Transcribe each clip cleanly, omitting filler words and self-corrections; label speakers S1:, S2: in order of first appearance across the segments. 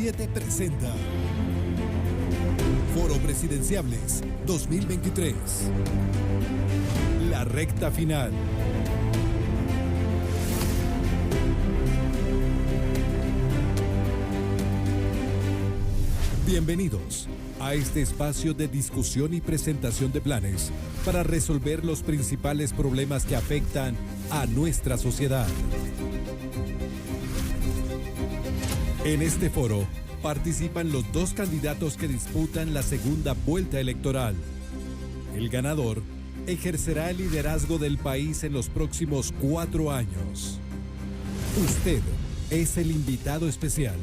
S1: 7 presenta Foro Presidenciables 2023. La recta final. Bienvenidos a este espacio de discusión y presentación de planes para resolver los principales problemas que afectan a nuestra sociedad. En este foro participan los dos candidatos que disputan la segunda vuelta electoral. El ganador ejercerá el liderazgo del país en los próximos 4 años. Usted es el invitado especial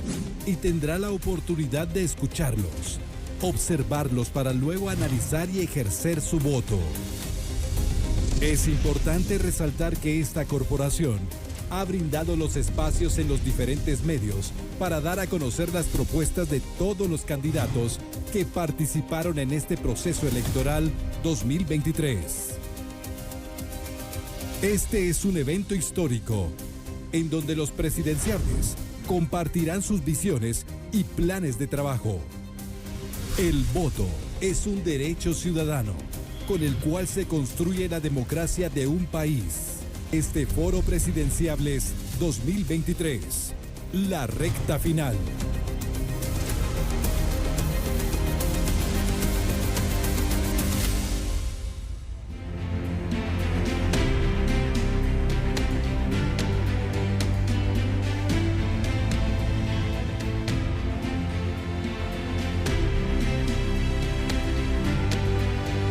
S1: y tendrá la oportunidad de escucharlos, observarlos para luego analizar y ejercer su voto. Es importante resaltar que esta corporación ha brindado los espacios en los diferentes medios para dar a conocer las propuestas de todos los candidatos que participaron en este proceso electoral 2023. Este es un evento histórico en donde los presidenciables compartirán sus visiones y planes de trabajo. El voto es un derecho ciudadano con el cual se construye la democracia de un país. Este Foro Presidenciables 2023, la recta final.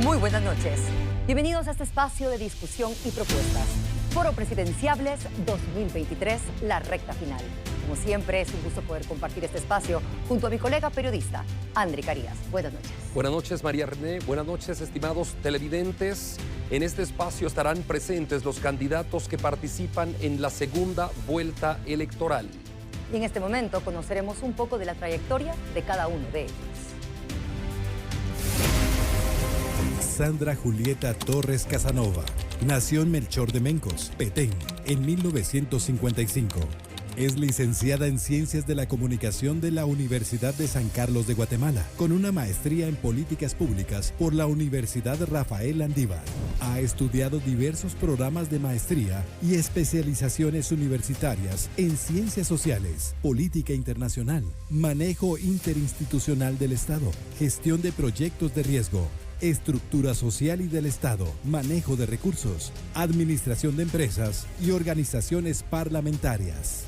S2: Muy buenas noches. Bienvenidos a este espacio de discusión y propuestas. Foro Presidenciables 2023, la recta final. Como siempre, es un gusto poder compartir este espacio junto a mi colega periodista, André Carías. Buenas noches.
S3: Buenas noches, María René. Buenas noches, estimados televidentes. En este espacio estarán presentes los candidatos que participan en la segunda vuelta electoral.
S2: Y en este momento conoceremos un poco de la trayectoria de cada uno de ellos.
S1: Sandra Julieta Torres Casanova nació en Melchor de Mencos, Petén, en 1955. Es licenciada en Ciencias de la Comunicación de la Universidad de San Carlos de Guatemala, con una maestría en Políticas Públicas por la Universidad Rafael Landívar. Ha estudiado diversos programas de maestría y especializaciones universitarias en Ciencias Sociales, Política Internacional, Manejo Interinstitucional del Estado, Gestión de Proyectos de Riesgo, Estructura social y del Estado, manejo de recursos, administración de empresas y organizaciones parlamentarias.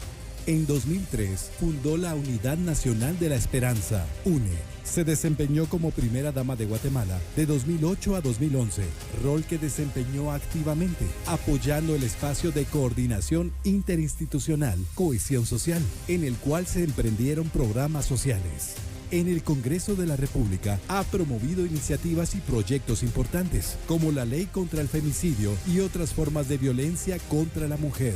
S1: En 2003 fundó la Unidad Nacional de la Esperanza, UNE. Se desempeñó como primera dama de Guatemala de 2008 a 2011, rol que desempeñó activamente, apoyando el espacio de coordinación interinstitucional, cohesión social, en el cual se emprendieron programas sociales. En el Congreso de la República ha promovido iniciativas y proyectos importantes, como la Ley contra el Femicidio y otras formas de violencia contra la mujer.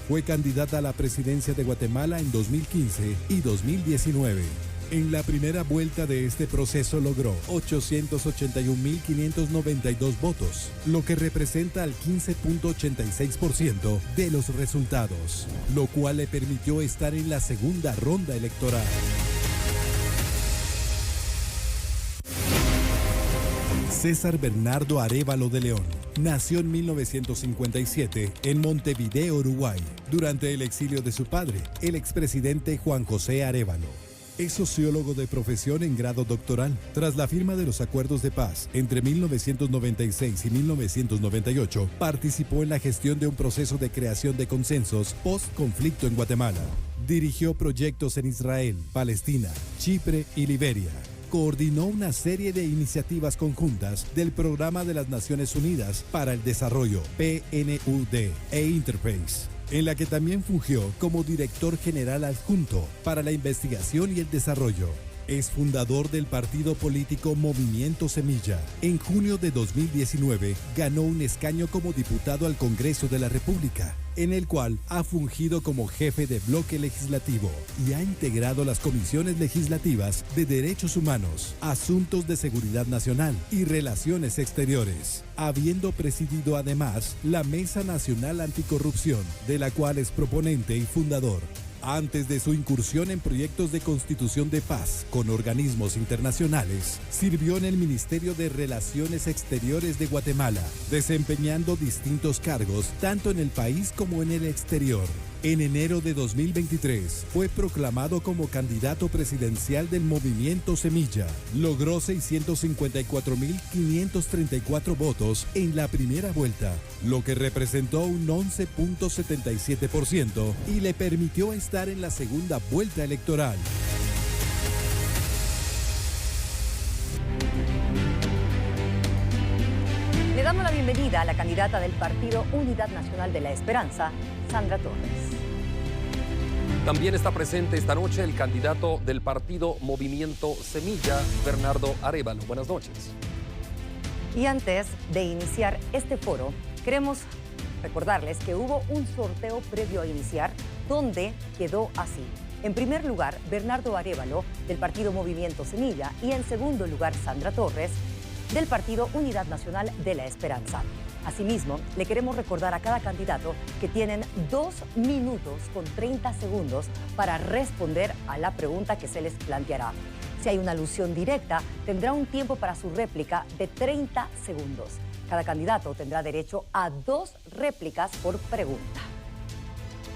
S1: Fue candidata a la presidencia de Guatemala en 2015 y 2019. En la primera vuelta de este proceso logró 881.592 votos, lo que representa el 15.86% de los resultados, lo cual le permitió estar en la segunda ronda electoral. César Bernardo Arévalo de León nació en 1957 en Montevideo, Uruguay, durante el exilio de su padre, el expresidente Juan José Arévalo. Es sociólogo de profesión en grado doctoral. Tras la firma de los acuerdos de paz entre 1996 y 1998, participó en la gestión de un proceso de creación de consensos post-conflicto en Guatemala. Dirigió proyectos en Israel, Palestina, Chipre y Liberia. Coordinó una serie de iniciativas conjuntas del Programa de las Naciones Unidas para el Desarrollo, PNUD, e Interface, en la que también fungió como director general adjunto para la investigación y el desarrollo. Es fundador del partido político Movimiento Semilla. En junio de 2019 ganó un escaño como diputado al Congreso de la República, en el cual ha fungido como jefe de bloque legislativo y ha integrado las comisiones legislativas de Derechos Humanos, Asuntos de Seguridad Nacional y Relaciones Exteriores, habiendo presidido además la Mesa Nacional Anticorrupción, de la cual es proponente y fundador. Antes de su incursión en proyectos de constitución de paz con organismos internacionales, sirvió en el Ministerio de Relaciones Exteriores de Guatemala, desempeñando distintos cargos tanto en el país como en el exterior. En enero de 2023 fue proclamado como candidato presidencial del Movimiento Semilla. Logró 654.534 votos en la primera vuelta, lo que representó un 11.77% y le permitió estar en la segunda vuelta electoral.
S2: Le damos la bienvenida a la candidata del Partido Unidad Nacional de la Esperanza, Sandra Torres.
S3: También está presente esta noche el candidato del partido Movimiento Semilla, Bernardo Arévalo. Buenas noches.
S2: Y antes de iniciar este foro, queremos recordarles que hubo un sorteo previo a iniciar donde quedó así. En primer lugar, Bernardo Arévalo, del partido Movimiento Semilla, y en segundo lugar, Sandra Torres, del partido Unidad Nacional de la Esperanza. Asimismo, le queremos recordar a cada candidato que tienen 2 minutos con 30 segundos para responder a la pregunta que se les planteará. Si hay una alusión directa, tendrá un tiempo para su réplica de 30 segundos. Cada candidato tendrá derecho a 2 réplicas por pregunta.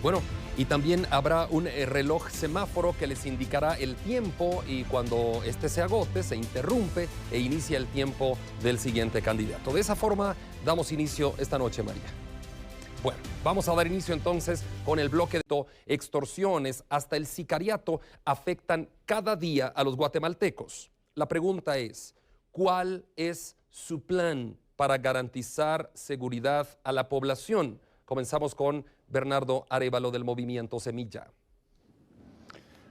S3: Bueno, y también habrá un reloj semáforo que les indicará el tiempo y cuando este se agote, se interrumpe e inicia el tiempo del siguiente candidato. De esa forma, damos inicio esta noche, María. Bueno, vamos a dar inicio entonces con el bloque de extorsiones hasta el sicariato afectan cada día a los guatemaltecos. La pregunta es, ¿cuál es su plan para garantizar seguridad a la población? Comenzamos con Bernardo Arévalo del Movimiento Semilla.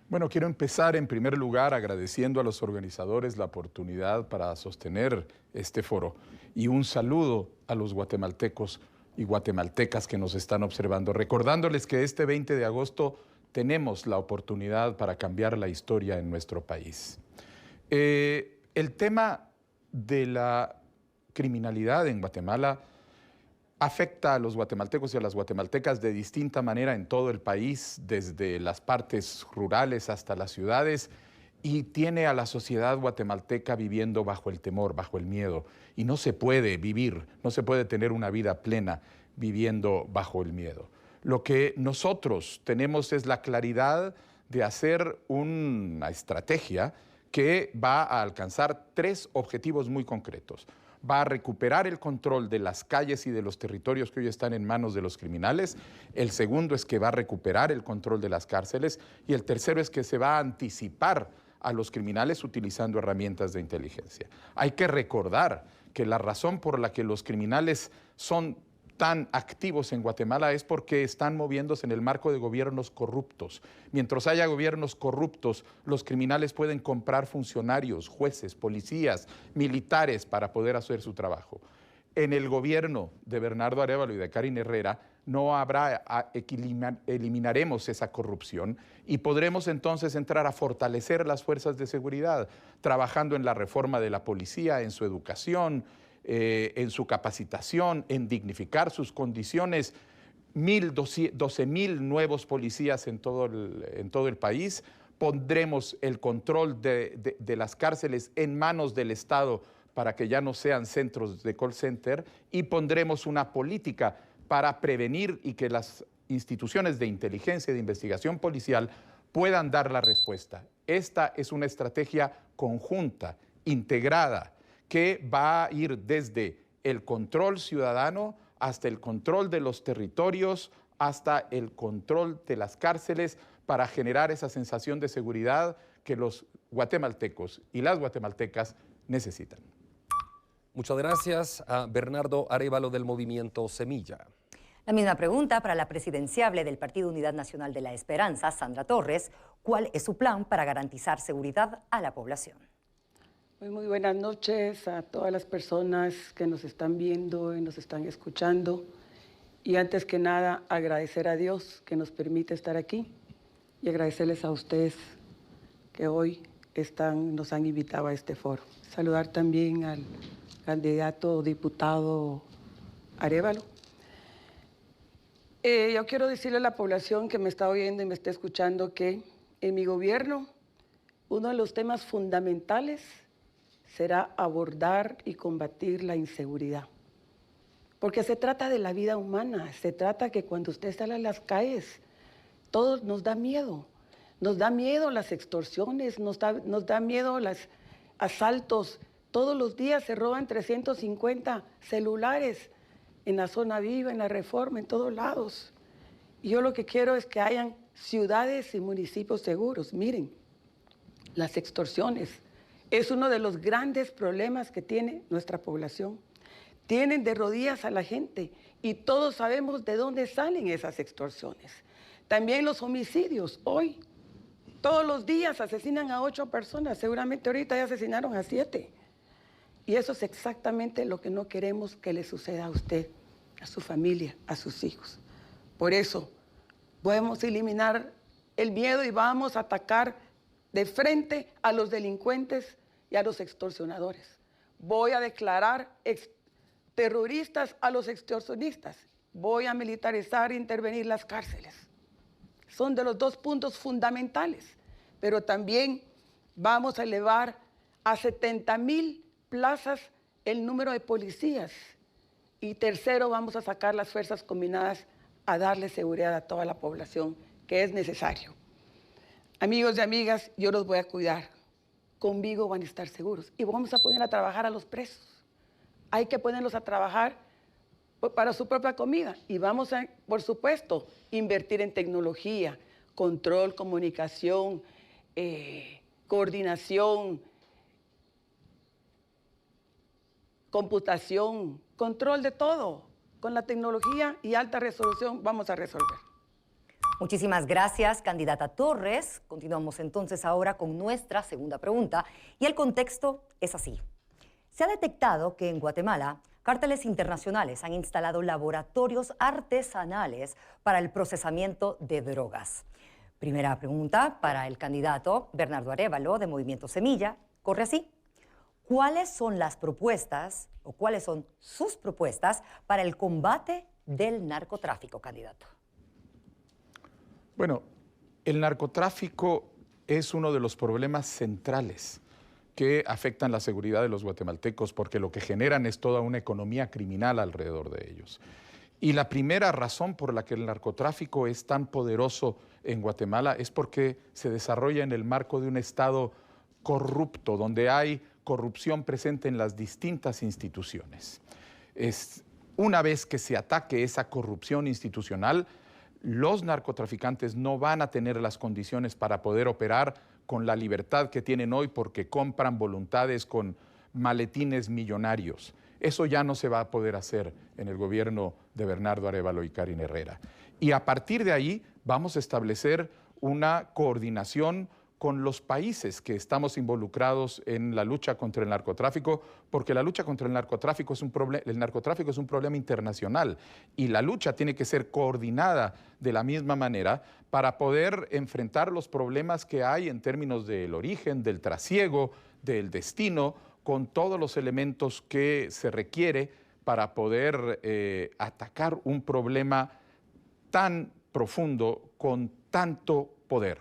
S4: Bueno, quiero empezar en primer lugar agradeciendo a los organizadores la oportunidad para sostener este foro y un saludo a los guatemaltecos y guatemaltecas que nos están observando, recordándoles que este 20 de agosto tenemos la oportunidad para cambiar la historia en nuestro país. El tema de la criminalidad en Guatemala afecta a los guatemaltecos y a las guatemaltecas de distinta manera en todo el país, desde las partes rurales hasta las ciudades, y tiene a la sociedad guatemalteca viviendo bajo el temor, bajo el miedo. Y no se puede vivir, no se puede tener una vida plena viviendo bajo el miedo. Lo que nosotros tenemos es la claridad de hacer una estrategia que va a alcanzar 3 objetivos muy concretos. Va a recuperar el control de las calles y de los territorios que hoy están en manos de los criminales. El segundo es que va a recuperar el control de las cárceles. Y el tercero es que se va a anticipar a los criminales utilizando herramientas de inteligencia. Hay que recordar que la razón por la que los criminales son tan activos en Guatemala es porque están moviéndose en el marco de gobiernos corruptos. Mientras haya gobiernos corruptos, los criminales pueden comprar funcionarios, jueces, policías, militares para poder hacer su trabajo. En el gobierno de Bernardo Arévalo y de Karin Herrera eliminaremos esa corrupción y podremos entonces entrar a fortalecer las fuerzas de seguridad, trabajando en la reforma de la policía, en su educación, en su capacitación, en dignificar sus condiciones. 12,000 nuevos policías en todo el país. Pondremos el control de las cárceles en manos del Estado para que ya no sean centros de call center, y pondremos una política para prevenir y que las instituciones de inteligencia y de investigación policial puedan dar la respuesta. Esta es una estrategia conjunta, integrada, que va a ir desde el control ciudadano hasta el control de los territorios, hasta el control de las cárceles, para generar esa sensación de seguridad que los guatemaltecos y las guatemaltecas necesitan.
S3: Muchas gracias a Bernardo Arévalo del Movimiento Semilla.
S2: La misma pregunta para la presidenciable del Partido Unidad Nacional de la Esperanza, Sandra Torres. ¿Cuál es su plan para garantizar seguridad a la población?
S5: Muy buenas noches a todas las personas que nos están viendo y nos están escuchando. Y antes que nada, agradecer a Dios que nos permite estar aquí y agradecerles a ustedes que hoy nos han invitado a este foro. Saludar también al candidato diputado Arévalo. Yo quiero decirle a la población que me está oyendo y me está escuchando que en mi gobierno uno de los temas fundamentales será abordar y combatir la inseguridad. Porque se trata de la vida humana, se trata que cuando usted sale a las calles, todo nos da miedo. Nos da miedo las extorsiones, nos da miedo los asaltos. Todos los días se roban 350 celulares en la zona viva, en la Reforma, en todos lados. Y yo lo que quiero es que hayan ciudades y municipios seguros. Miren, las extorsiones es uno de los grandes problemas que tiene nuestra población. Tienen de rodillas a la gente y todos sabemos de dónde salen esas extorsiones. También los homicidios. Hoy, todos los días asesinan a 8 personas. Seguramente ahorita ya asesinaron a 7. Y eso es exactamente lo que no queremos que le suceda a usted, a su familia, a sus hijos. Por eso, podemos eliminar el miedo y vamos a atacar de frente a los delincuentes y a los extorsionadores. Voy a declarar terroristas a los extorsionistas. Voy a militarizar e intervenir las cárceles. Son de los 2 puntos fundamentales. Pero también vamos a elevar a 70,000 plazas el número de policías. Y tercero, vamos a sacar las fuerzas combinadas a darle seguridad a toda la población, que es necesario. Amigos y amigas, yo los voy a cuidar. Conmigo van a estar seguros. Y vamos a poner a trabajar a los presos. Hay que ponerlos a trabajar para su propia comida. Y vamos a, por supuesto, invertir en tecnología, control, comunicación, coordinación, computación, control de todo. Con la tecnología y alta resolución vamos a resolver.
S2: Muchísimas gracias, candidata Torres. Continuamos entonces ahora con nuestra segunda pregunta. Y el contexto es así. Se ha detectado que en Guatemala, cárteles internacionales han instalado laboratorios artesanales para el procesamiento de drogas. Primera pregunta para el candidato Bernardo Arévalo, de Movimiento Semilla. Corre así. ¿Cuáles son las propuestas o cuáles son sus propuestas para el combate del narcotráfico, candidato?
S4: Bueno, el narcotráfico es uno de los problemas centrales que afectan la seguridad de los guatemaltecos porque lo que generan es toda una economía criminal alrededor de ellos. Y la primera razón por la que el narcotráfico es tan poderoso en Guatemala es porque se desarrolla en el marco de un Estado corrupto, donde hay corrupción presente en las distintas instituciones. Una vez que se ataque esa corrupción institucional, los narcotraficantes no van a tener las condiciones para poder operar con la libertad que tienen hoy porque compran voluntades con maletines millonarios. Eso ya no se va a poder hacer en el gobierno de Bernardo Arévalo y Karine Herrera. Y a partir de ahí vamos a establecer una coordinación con los países que estamos involucrados en la lucha contra el narcotráfico, porque la lucha contra el narcotráfico es un problema internacional y la lucha tiene que ser coordinada de la misma manera para poder enfrentar los problemas que hay en términos del origen, del trasiego, del destino, con todos los elementos que se requiere para poder atacar un problema tan profundo con tanto poder.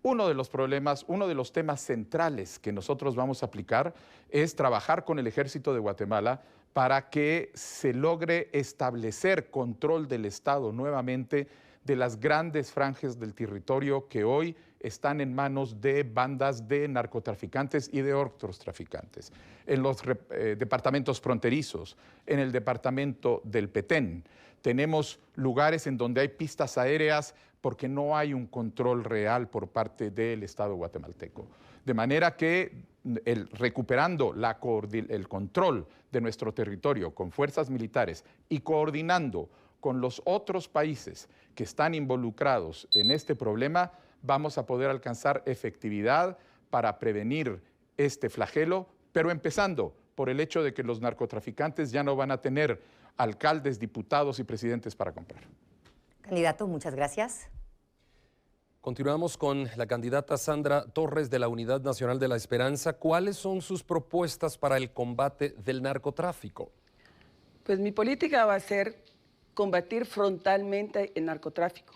S4: Uno de los problemas, uno de los temas centrales que nosotros vamos a aplicar es trabajar con el Ejército de Guatemala para que se logre establecer control del Estado nuevamente de las grandes franjas del territorio que hoy están en manos de bandas de narcotraficantes y de otros traficantes. En los departamentos fronterizos, en el departamento del Petén, tenemos lugares en donde hay pistas aéreas porque no hay un control real por parte del Estado guatemalteco. De manera que recuperando el control de nuestro territorio con fuerzas militares y coordinando con los otros países que están involucrados en este problema, vamos a poder alcanzar efectividad para prevenir este flagelo, pero empezando por el hecho de que los narcotraficantes ya no van a tener alcaldes, diputados y presidentes para comprar.
S2: Candidato, muchas gracias.
S3: Continuamos con la candidata Sandra Torres de la Unidad Nacional de la Esperanza. ¿Cuáles son sus propuestas para el combate del narcotráfico?
S5: Pues mi política va a ser combatir frontalmente el narcotráfico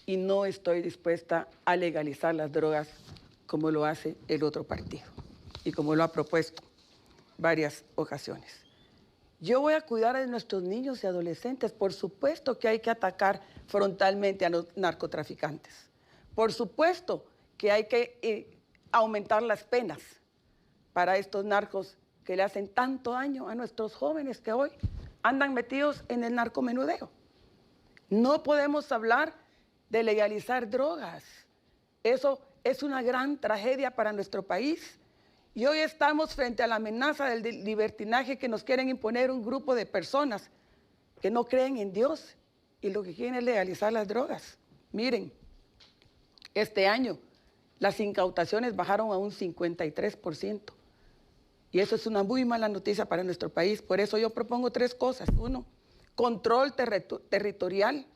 S5: y no estoy dispuesta a legalizar las drogas como lo hace el otro partido y como lo ha propuesto varias ocasiones. Yo voy a cuidar a nuestros niños y adolescentes. Por supuesto que hay que atacar frontalmente a los narcotraficantes. Por supuesto que hay que aumentar las penas para estos narcos que le hacen tanto daño a nuestros jóvenes que hoy andan metidos en el narcomenudeo. No podemos hablar de legalizar drogas. Eso es una gran tragedia para nuestro país. Y hoy estamos frente a la amenaza del libertinaje que nos quieren imponer un grupo de personas que no creen en Dios y lo que quieren es legalizar las drogas. Miren, este año las incautaciones bajaron a un 53%. Y eso es una muy mala noticia para nuestro país. Por eso yo propongo 3 cosas. 1, control territorial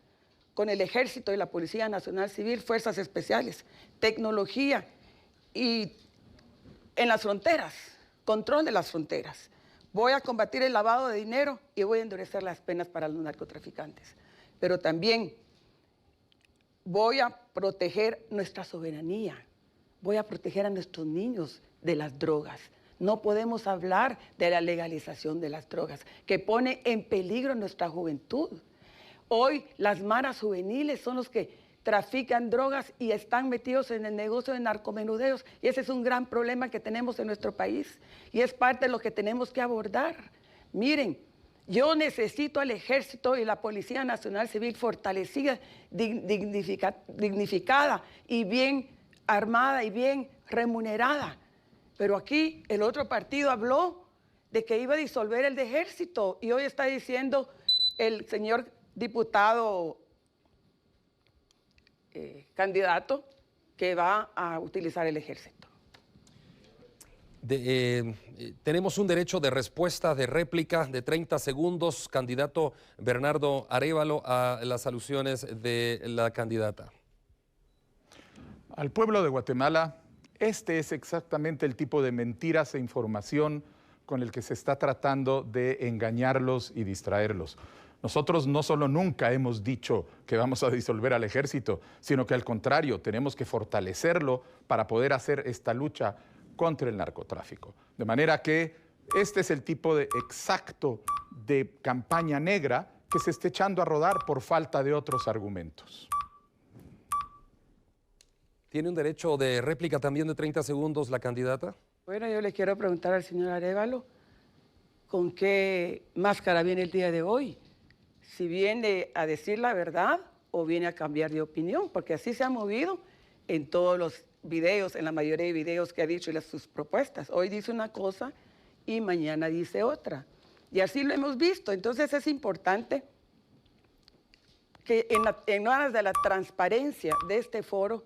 S5: con el Ejército y la Policía Nacional Civil, Fuerzas Especiales, tecnología y en las fronteras, control de las fronteras. Voy a combatir el lavado de dinero y voy a endurecer las penas para los narcotraficantes. Pero también voy a proteger nuestra soberanía. Voy a proteger a nuestros niños de las drogas. No podemos hablar de la legalización de las drogas, que pone en peligro nuestra juventud. Hoy las maras juveniles son los que trafican drogas y están metidos en el negocio de narcomenudeos. Y ese es un gran problema que tenemos en nuestro país. Y es parte de lo que tenemos que abordar. Miren, yo necesito al Ejército y la Policía Nacional Civil fortalecida, dignificada y bien armada y bien remunerada. Pero aquí el otro partido habló de que iba a disolver el Ejército y hoy está diciendo el señor diputado candidato que va a utilizar el Ejército.
S3: Tenemos un derecho de respuesta, de réplica de 30 segundos. Candidato Bernardo Arévalo, a las alusiones de la candidata.
S4: Al pueblo de Guatemala, este es exactamente el tipo de mentiras e información con el que se está tratando de engañarlos y distraerlos. Nosotros no solo nunca hemos dicho que vamos a disolver al Ejército, sino que al contrario, tenemos que fortalecerlo para poder hacer esta lucha contra el narcotráfico. De manera que este es el tipo de exacto de campaña negra que se está echando a rodar por falta de otros argumentos.
S3: ¿Tiene un derecho de réplica también de 30 segundos la candidata?
S5: Bueno, yo le quiero preguntar al señor Arévalo, ¿con qué máscara viene el día de hoy? Si viene a decir la verdad o viene a cambiar de opinión, porque así se ha movido en todos los videos, en la mayoría de videos que ha dicho y sus propuestas. Hoy dice una cosa y mañana dice otra. Y así lo hemos visto. Entonces es importante que en aras de la transparencia de este foro,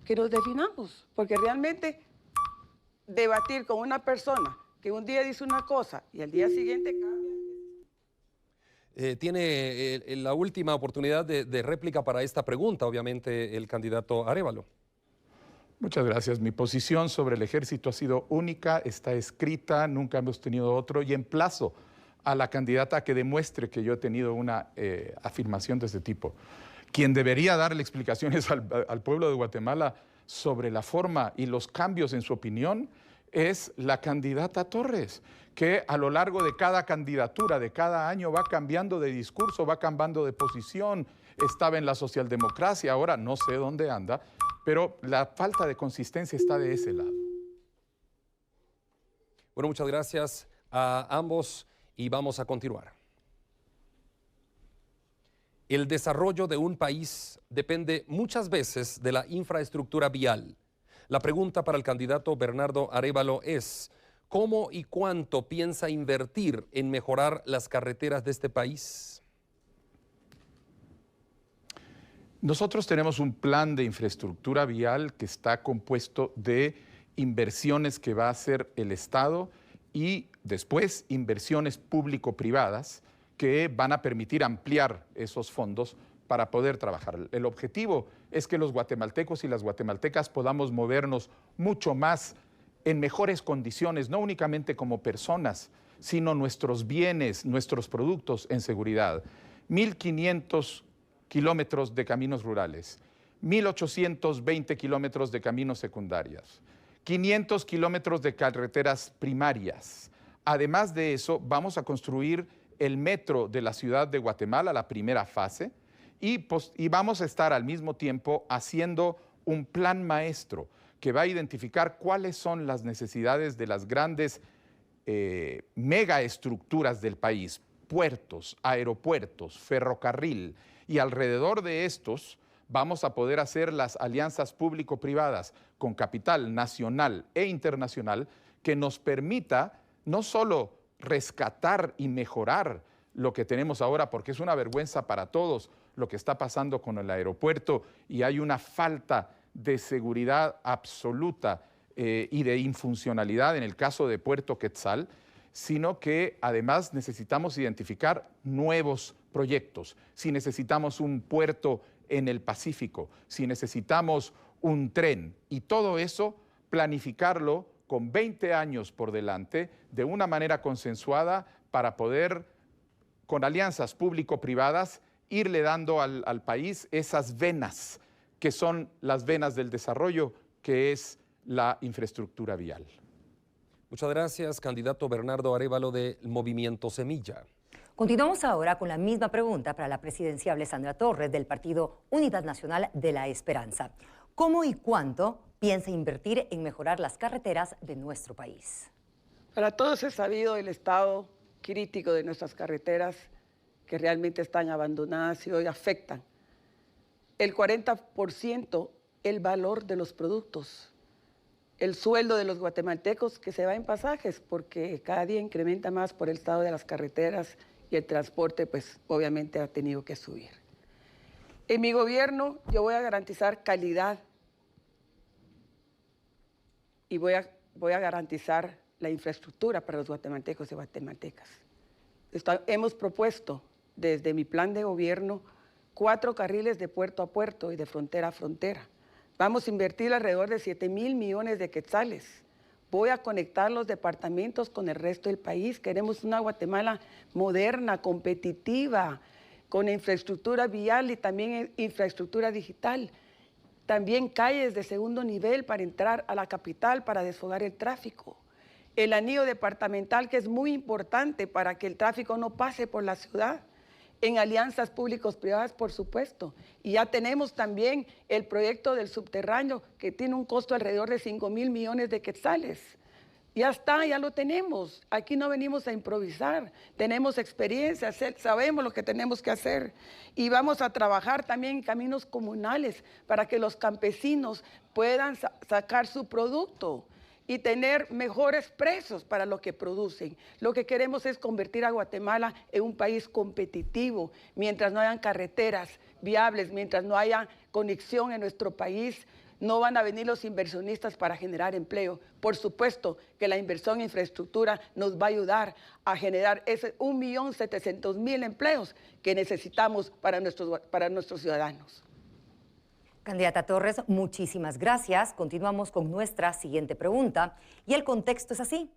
S5: que nos definamos, porque realmente debatir con una persona que un día dice una cosa y al día siguiente cambia.
S3: Tiene la última oportunidad de réplica para esta pregunta, obviamente, el candidato Arévalo.
S4: Muchas gracias. Mi posición sobre el Ejército ha sido única, está escrita, nunca hemos tenido otro, y emplazo a la candidata a que demuestre que yo he tenido una afirmación de este tipo. Quien debería darle explicaciones al pueblo de Guatemala sobre la forma y los cambios en su opinión es la candidata Torres, que a lo largo de cada candidatura, de cada año, va cambiando de discurso, va cambiando de posición. Estaba en la socialdemocracia, ahora no sé dónde anda, pero la falta de consistencia está de ese lado.
S3: Bueno, muchas gracias a ambos y vamos a continuar. El desarrollo de un país depende muchas veces de la infraestructura vial. La pregunta para el candidato Bernardo Arévalo es: ¿cómo y cuánto piensa invertir en mejorar las carreteras de este país?
S4: Nosotros tenemos un plan de infraestructura vial que está compuesto de inversiones que va a hacer el Estado y después inversiones público-privadas que van a permitir ampliar esos fondos para poder trabajar. El objetivo es que los guatemaltecos y las guatemaltecas podamos movernos mucho más en mejores condiciones, no únicamente como personas, sino nuestros bienes, nuestros productos en seguridad. 1.500 kilómetros de caminos rurales, 1.820 kilómetros de caminos secundarios, 500 kilómetros de carreteras primarias. Además de eso, vamos a construir el metro de la ciudad de Guatemala, la primera fase, y vamos a estar al mismo tiempo haciendo un plan maestro que va a identificar cuáles son las necesidades de las grandes megaestructuras del país, puertos, aeropuertos, ferrocarril, y alrededor de estos vamos a poder hacer las alianzas público-privadas con capital nacional e internacional que nos permita no solo rescatar y mejorar lo que tenemos ahora, porque es una vergüenza para todos lo que está pasando con el aeropuerto y hay una falta de seguridad absoluta y de infuncionalidad en el caso de Puerto Quetzal, sino que además necesitamos identificar nuevos proyectos. Si necesitamos un puerto en el Pacífico, si necesitamos un tren y todo eso, planificarlo con 20 años por delante de una manera consensuada para poder, con alianzas público-privadas, irle dando al país esas venas que son las venas del desarrollo, que es la infraestructura vial.
S3: Muchas gracias, candidato Bernardo Arévalo del Movimiento Semilla.
S2: Continuamos ahora con la misma pregunta para la presidenciable Sandra Torres del Partido Unidad Nacional de la Esperanza. ¿Cómo y cuánto piensa invertir en mejorar las carreteras de nuestro país?
S5: Para todos es sabido el estado crítico de nuestras carreteras que realmente están abandonadas y hoy afectan el 40% el valor de los productos, el sueldo de los guatemaltecos que se va en pasajes porque cada día incrementa más por el estado de las carreteras y el transporte pues obviamente ha tenido que subir. En mi gobierno yo voy a garantizar calidad y voy a garantizar la infraestructura para los guatemaltecos y guatemaltecas. Hemos propuesto desde mi plan de gobierno 4 carriles de puerto a puerto y de frontera a frontera. Vamos a invertir alrededor de 7,000 millones de quetzales. Voy a conectar los departamentos con el resto del país. Queremos una Guatemala moderna, competitiva, con infraestructura vial y también infraestructura digital. También calles de segundo nivel para entrar a la capital, para desfogar el tráfico. El anillo departamental, que es muy importante para que el tráfico no pase por la ciudad. En alianzas públicos-privadas, por supuesto. Y ya tenemos también el proyecto del subterráneo, que tiene un costo alrededor de 5,000 millones de quetzales. Ya está, ya lo tenemos. Aquí no venimos a improvisar. Tenemos experiencia, sabemos lo que tenemos que hacer. Y vamos a trabajar también en caminos comunales para que los campesinos puedan sacar su producto y tener mejores precios para lo que producen. Lo que queremos es convertir a Guatemala en un país competitivo. Mientras no hayan carreteras viables, mientras no haya conexión en nuestro país, no van a venir los inversionistas para generar empleo. Por supuesto que la inversión en infraestructura nos va a ayudar a generar ese 1.700.000 empleos que necesitamos para nuestros ciudadanos.
S2: Candidata Torres, muchísimas gracias. Continuamos con nuestra siguiente pregunta. Y el contexto es así.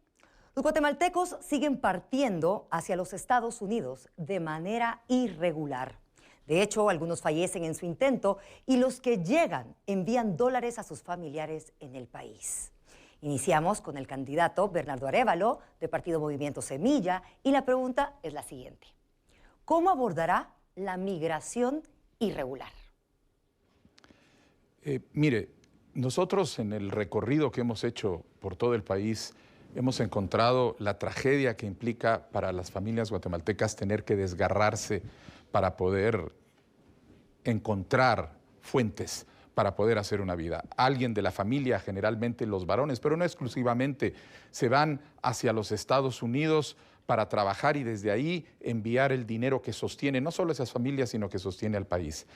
S2: Los guatemaltecos siguen partiendo hacia los Estados Unidos de manera irregular. De hecho, algunos fallecen en su intento y los que llegan envían dólares a sus familiares en el país. Iniciamos con el candidato Bernardo Arévalo, de Partido Movimiento Semilla, y la pregunta es la siguiente. ¿Cómo abordará la migración irregular?
S4: Mire, nosotros en el recorrido que hemos hecho por todo el país hemos encontrado la tragedia que implica para las familias guatemaltecas tener que desgarrarse para poder encontrar fuentes para poder hacer una vida. Alguien de la familia, generalmente los varones, pero no exclusivamente, se van hacia los Estados Unidos para trabajar y desde ahí enviar el dinero que sostiene no solo esas familias, sino que sostiene al país.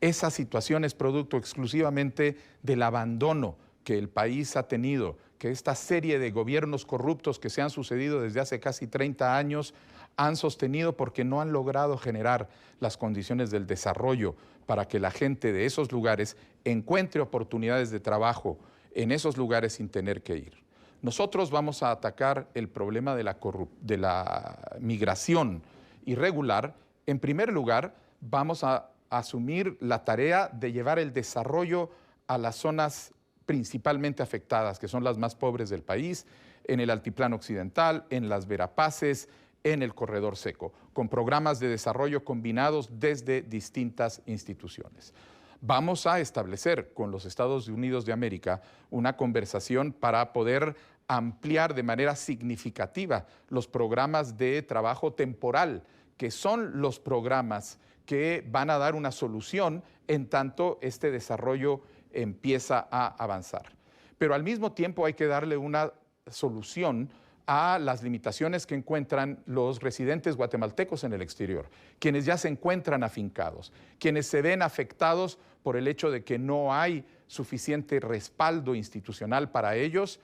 S4: Esa situación es producto exclusivamente del abandono que el país ha tenido, que esta serie de gobiernos corruptos que se han sucedido desde hace casi 30 años han sostenido porque no han logrado generar las condiciones del desarrollo para que la gente de esos lugares encuentre oportunidades de trabajo en esos lugares sin tener que ir. Nosotros vamos a atacar el problema de la migración irregular En primer lugar, vamos a asumir la tarea de llevar el desarrollo a las zonas principalmente afectadas, que son las más pobres del país, en el Altiplano Occidental, en las Verapaces, en el Corredor Seco, con programas de desarrollo combinados desde distintas instituciones. Vamos a establecer con los Estados Unidos de América una conversación para poder ampliar de manera significativa los programas de trabajo temporal, que son los programas que van a dar una solución en tanto este desarrollo empieza a avanzar. Pero al mismo tiempo hay que darle una solución a las limitaciones que encuentran los residentes guatemaltecos en el exterior, quienes ya se encuentran afincados, quienes se ven afectados por el hecho de que no hay suficiente respaldo institucional para ellos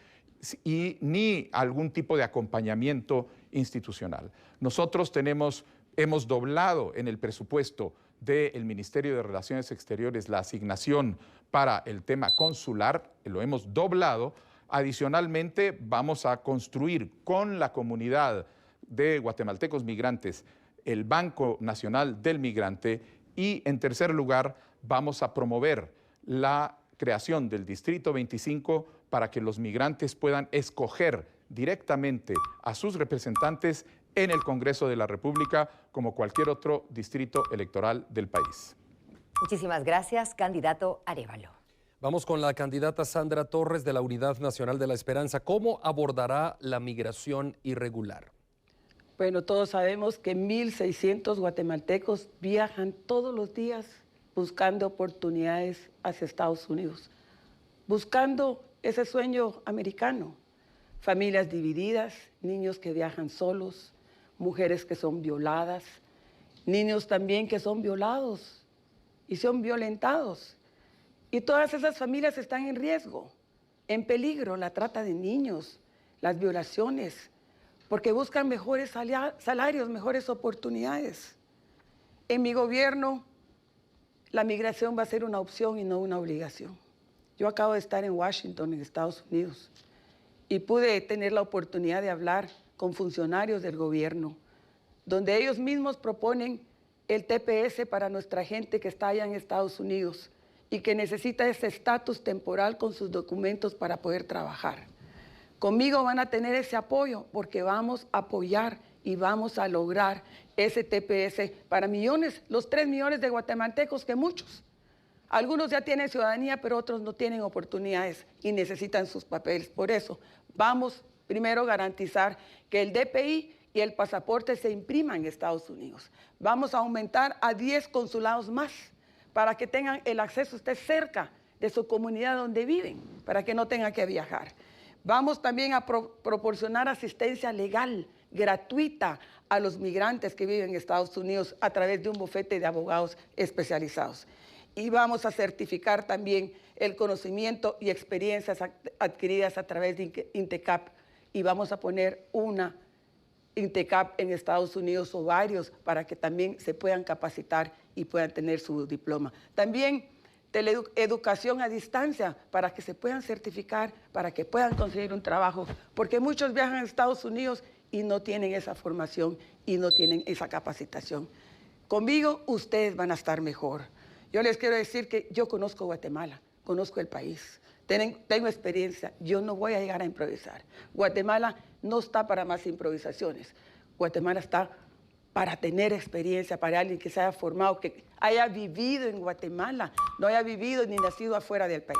S4: y ni algún tipo de acompañamiento institucional. Nosotros hemos doblado en el presupuesto del Ministerio de Relaciones Exteriores la asignación para el tema consular, lo hemos doblado. Adicionalmente, vamos a construir con la comunidad de guatemaltecos migrantes el Banco Nacional del Migrante y, en tercer lugar, vamos a promover la creación del Distrito 25 para que los migrantes puedan escoger directamente a sus representantes en el Congreso de la República como cualquier otro distrito electoral del país.
S2: Muchísimas gracias, candidato Arévalo.
S3: Vamos con la candidata Sandra Torres de la Unidad Nacional de la Esperanza. ¿Cómo abordará la migración irregular?
S5: Bueno, todos sabemos que 1.600 guatemaltecos viajan todos los días buscando oportunidades hacia Estados Unidos, buscando ese sueño americano. Familias divididas, niños que viajan solos, mujeres que son violadas, niños también que son violados y son violentados. Y todas esas familias están en riesgo, en peligro, la trata de niños, las violaciones, porque buscan mejores salarios, mejores oportunidades. En mi gobierno, la migración va a ser una opción y no una obligación. Yo acabo de estar en Washington, en Estados Unidos, y pude tener la oportunidad de hablar con funcionarios del gobierno, donde ellos mismos proponen el TPS para nuestra gente que está allá en Estados Unidos y que necesita ese estatus temporal con sus documentos para poder trabajar. Conmigo van a tener ese apoyo porque vamos a apoyar y vamos a lograr ese TPS para millones, los 3 millones de guatemaltecos que muchos. Algunos ya tienen ciudadanía, pero otros no tienen oportunidades y necesitan sus papeles. Por eso, vamos primero a garantizar que el DPI y el pasaporte se impriman en Estados Unidos. Vamos a aumentar a 10 consulados más para que tengan el acceso usted cerca de su comunidad donde viven, para que no tengan que viajar. Vamos también a proporcionar asistencia legal gratuita a los migrantes que viven en Estados Unidos a través de un bufete de abogados especializados. Y vamos a certificar también el conocimiento y experiencias adquiridas a través de INTECAP. Y vamos a poner una INTECAP en Estados Unidos o varios para que también se puedan capacitar y puedan tener su diploma. También educación a distancia para que se puedan certificar, para que puedan conseguir un trabajo, porque muchos viajan a Estados Unidos y no tienen esa formación y no tienen esa capacitación. Conmigo ustedes van a estar mejor. Yo les quiero decir que yo conozco Guatemala, conozco el país, tengo experiencia, yo no voy a llegar a improvisar. Guatemala no está para más improvisaciones, Guatemala está para tener experiencia, para alguien que se haya formado, que haya vivido en Guatemala, no haya vivido ni nacido afuera del país.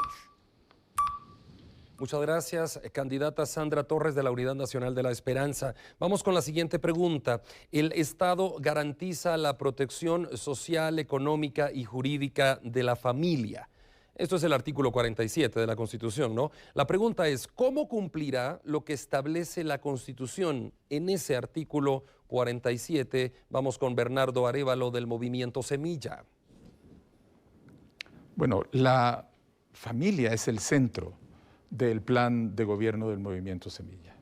S3: Muchas gracias, candidata Sandra Torres de la Unidad Nacional de la Esperanza. Vamos con la siguiente pregunta. ¿El Estado garantiza la protección social, económica y jurídica de la familia? Esto es el artículo 47 de la Constitución, ¿no? La pregunta es, ¿cómo cumplirá lo que establece la Constitución en ese artículo 47? Vamos con Bernardo Arévalo del Movimiento Semilla.
S4: Bueno, la familia es el centro del plan de gobierno del Movimiento Semilla,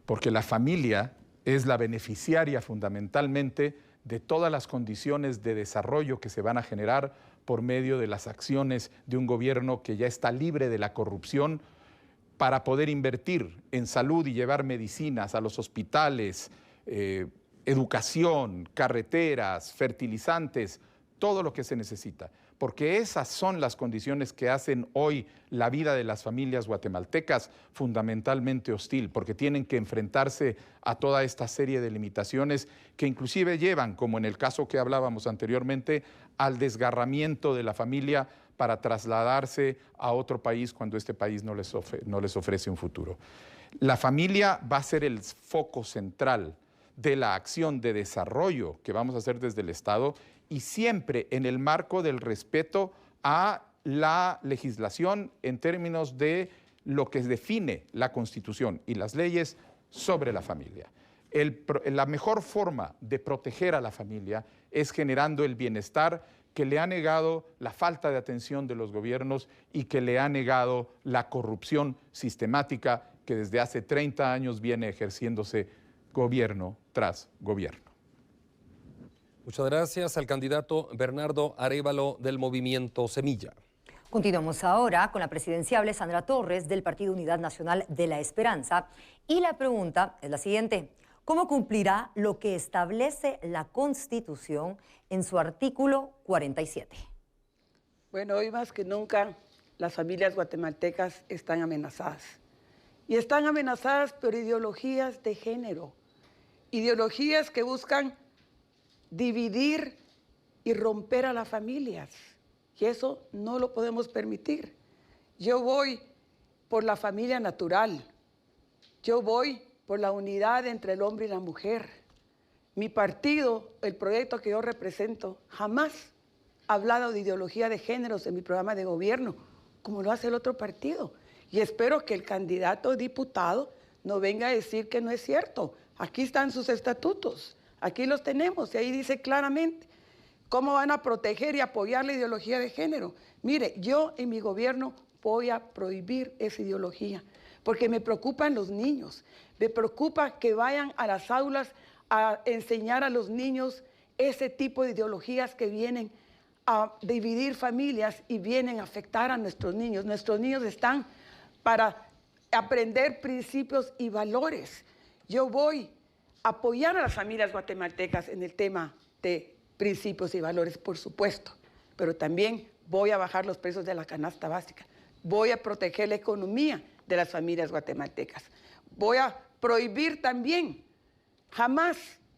S4: porque la familia es la beneficiaria fundamentalmente de todas las condiciones de desarrollo que se van a generar por medio de las acciones de un gobierno que ya está libre de la corrupción para poder invertir en salud y llevar medicinas a los hospitales, educación, carreteras, fertilizantes, todo lo que se necesita, porque esas son las condiciones que hacen hoy la vida de las familias guatemaltecas fundamentalmente hostil, porque tienen que enfrentarse a toda esta serie de limitaciones que inclusive llevan, como en el caso que hablábamos anteriormente, al desgarramiento de la familia para trasladarse a otro país cuando este país no les ofrece un futuro. La familia va a ser el foco central de la acción de desarrollo que vamos a hacer desde el Estado y siempre en el marco del respeto a la legislación en términos de lo que define la Constitución y las leyes sobre la familia. La mejor forma de proteger a la familia es generando el bienestar que le ha negado la falta de atención de los gobiernos y que le ha negado la corrupción sistemática que desde hace 30 años viene ejerciéndose gobierno tras gobierno.
S3: Muchas gracias al candidato Bernardo Arévalo del Movimiento Semilla.
S2: Continuamos ahora con la presidenciable Sandra Torres del Partido Unidad Nacional de la Esperanza. Y la pregunta es la siguiente: ¿cómo cumplirá lo que establece la Constitución en su artículo 47?
S5: Bueno, hoy más que nunca las familias guatemaltecas están amenazadas. Y están amenazadas por ideologías de género, ideologías que buscan dividir y romper a las familias. Y eso no lo podemos permitir. Yo voy por la familia natural. Yo voy por la unidad entre el hombre y la mujer. Mi partido, el proyecto que yo represento, jamás ha hablado de ideología de géneros en mi programa de gobierno, como lo hace el otro partido. Y espero que el candidato diputado no venga a decir que no es cierto. Aquí están sus estatutos, aquí los tenemos y ahí dice claramente cómo van a proteger y apoyar la ideología de género. Mire, yo en mi gobierno voy a prohibir esa ideología porque me preocupan los niños, me preocupa que vayan a las aulas a enseñar a los niños ese tipo de ideologías que vienen a dividir familias y vienen a afectar a nuestros niños. Nuestros niños están para aprender principios y valores. Yo voy a apoyar a las familias guatemaltecas en el tema de principios y valores, por supuesto, pero también voy a bajar los precios de la canasta básica. Voy a proteger la economía de las familias guatemaltecas. Voy a prohibir también, jamás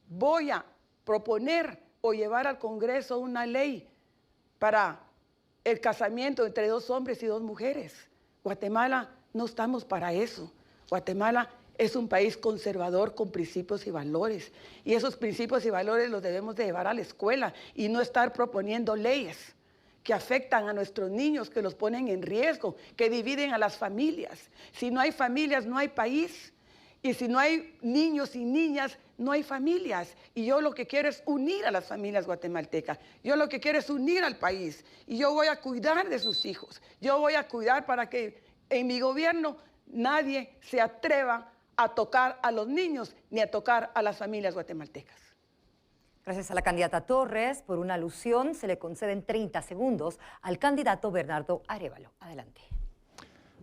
S5: voy a proponer o llevar al Congreso una ley para el casamiento entre 2 hombres y 2 mujeres. Guatemala no estamos para eso. Guatemala es un país conservador con principios y valores. Y esos principios y valores los debemos de llevar a la escuela y no estar proponiendo leyes que afectan a nuestros niños, que los ponen en riesgo, que dividen a las familias. Si no hay familias, no hay país. Y si no hay niños y niñas, no hay familias. Y yo lo que quiero es unir a las familias guatemaltecas. Yo lo que quiero es unir al país. Y yo voy a cuidar de sus hijos. Yo voy a cuidar para que en mi gobierno nadie se atreva a tocar a los niños ni a tocar a las familias guatemaltecas.
S2: Gracias a la candidata Torres. Por una alusión se le conceden 30 segundos al candidato Bernardo Arévalo. Adelante.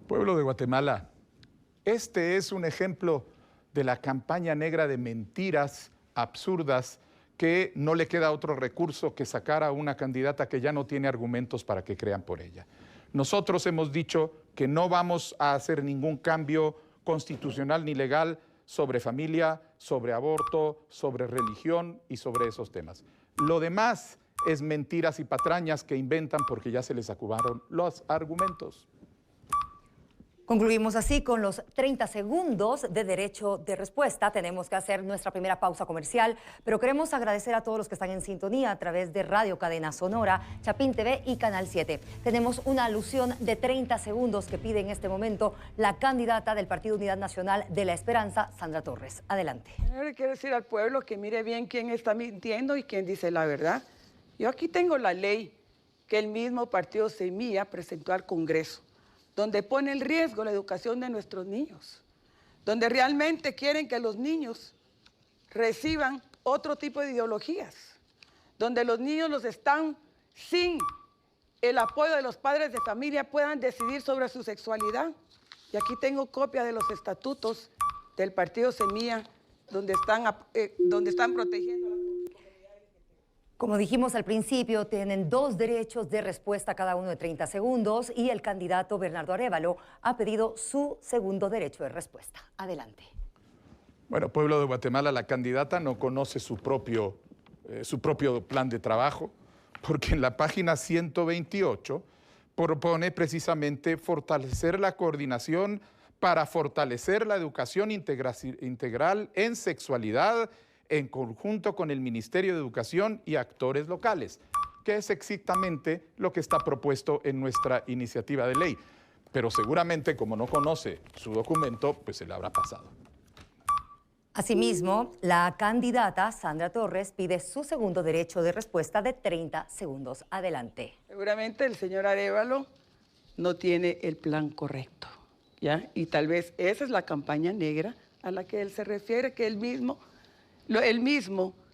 S4: Pueblo de Guatemala, este es un ejemplo de la campaña negra de mentiras absurdas que no le queda otro recurso que sacar a una candidata que ya no tiene argumentos para que crean por ella. Nosotros hemos dicho que no vamos a hacer ningún cambio constitucional ni legal sobre familia, sobre aborto, sobre religión y sobre esos temas. Lo demás es mentiras y patrañas que inventan porque ya se les acabaron los argumentos.
S2: Concluimos así con los 30 segundos de derecho de respuesta. Tenemos que hacer nuestra primera pausa comercial, pero queremos agradecer a todos los que están en sintonía a través de Radio Cadena Sonora, Chapín TV y Canal 7. Tenemos una alusión de 30 segundos que pide en este momento la candidata del Partido Unidad Nacional de la Esperanza, Sandra Torres. Adelante.
S5: Yo le quiero decir al pueblo que mire bien quién está mintiendo y quién dice la verdad. Yo aquí tengo la ley que el mismo partido Semilla presentó al Congreso, donde pone en riesgo la educación de nuestros niños, donde realmente quieren que los niños reciban otro tipo de ideologías, donde los niños los están sin el apoyo de los padres de familia puedan decidir sobre su sexualidad. Y aquí tengo copia de los estatutos del partido Semilla, donde están protegiendo a las comunidades.
S2: Como dijimos al principio, tienen 2 derechos de respuesta cada uno de 30 segundos y el candidato Bernardo Arévalo ha pedido su segundo derecho de respuesta. Adelante.
S4: Bueno, pueblo de Guatemala, la candidata no conoce su propio plan de trabajo, porque en la página 128 propone precisamente fortalecer la coordinación para fortalecer la educación integral en sexualidad en conjunto con el Ministerio de Educación y actores locales, que es exactamente lo que está propuesto en nuestra iniciativa de ley. Pero seguramente, como no conoce su documento, pues se le habrá pasado.
S2: Asimismo, la candidata Sandra Torres pide su segundo derecho de respuesta de 30 segundos. Adelante.
S5: Seguramente el señor Arévalo no tiene el plan correcto, ¿ya? Y tal vez esa es la campaña negra a la que él se refiere, que él mismo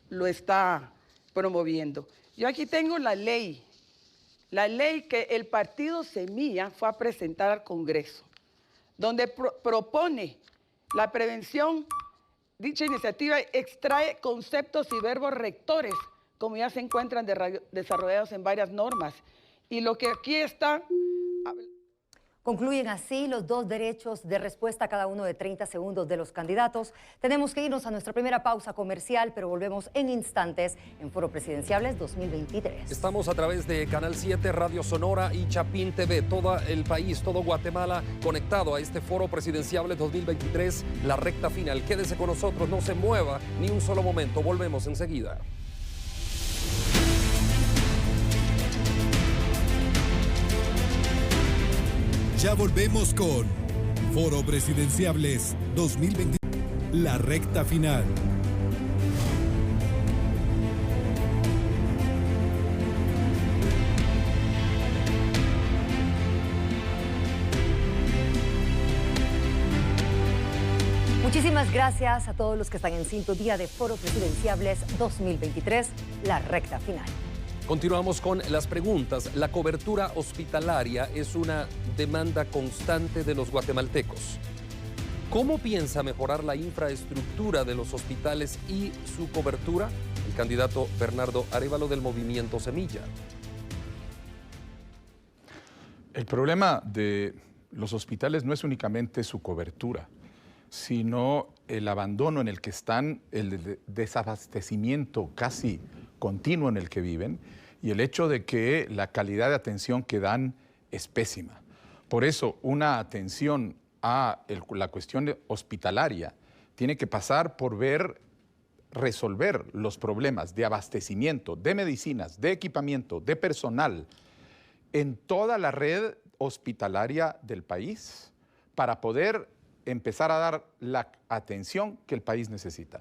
S5: lo está promoviendo. Yo aquí tengo la ley que el partido Semilla fue a presentar al Congreso, donde propone la prevención. Dicha iniciativa extrae conceptos y verbos rectores, como ya se encuentran desarrollados en varias normas. Y lo que aquí está...
S2: Concluyen así los 2 derechos de respuesta cada uno de 30 segundos de los candidatos. Tenemos que irnos a nuestra primera pausa comercial, pero volvemos en instantes en Foro Presidenciables 2023.
S3: Estamos a través de Canal 7, Radio Sonora y Chapín TV. Todo el país, todo Guatemala conectado a este Foro Presidenciables 2023, la recta final. Quédese con nosotros, no se mueva ni un solo momento. Volvemos enseguida.
S1: Ya volvemos con Foro Presidenciables 2023, la recta final.
S2: Muchísimas gracias a todos los que están en sintonía de Foro Presidenciables 2023, la recta final.
S3: Continuamos con las preguntas. La cobertura hospitalaria es una demanda constante de los guatemaltecos. ¿Cómo piensa mejorar la infraestructura de los hospitales y su cobertura? El candidato Bernardo Arévalo del Movimiento Semilla.
S4: El problema de los hospitales no es únicamente su cobertura, sino el abandono en el que están, el desabastecimiento casi continuo en el que viven y el hecho de que la calidad de atención que dan es pésima. Por eso, una atención a la cuestión hospitalaria tiene que pasar por resolver los problemas de abastecimiento, de medicinas, de equipamiento, de personal en toda la red hospitalaria del país para poder empezar a dar la atención que el país necesita.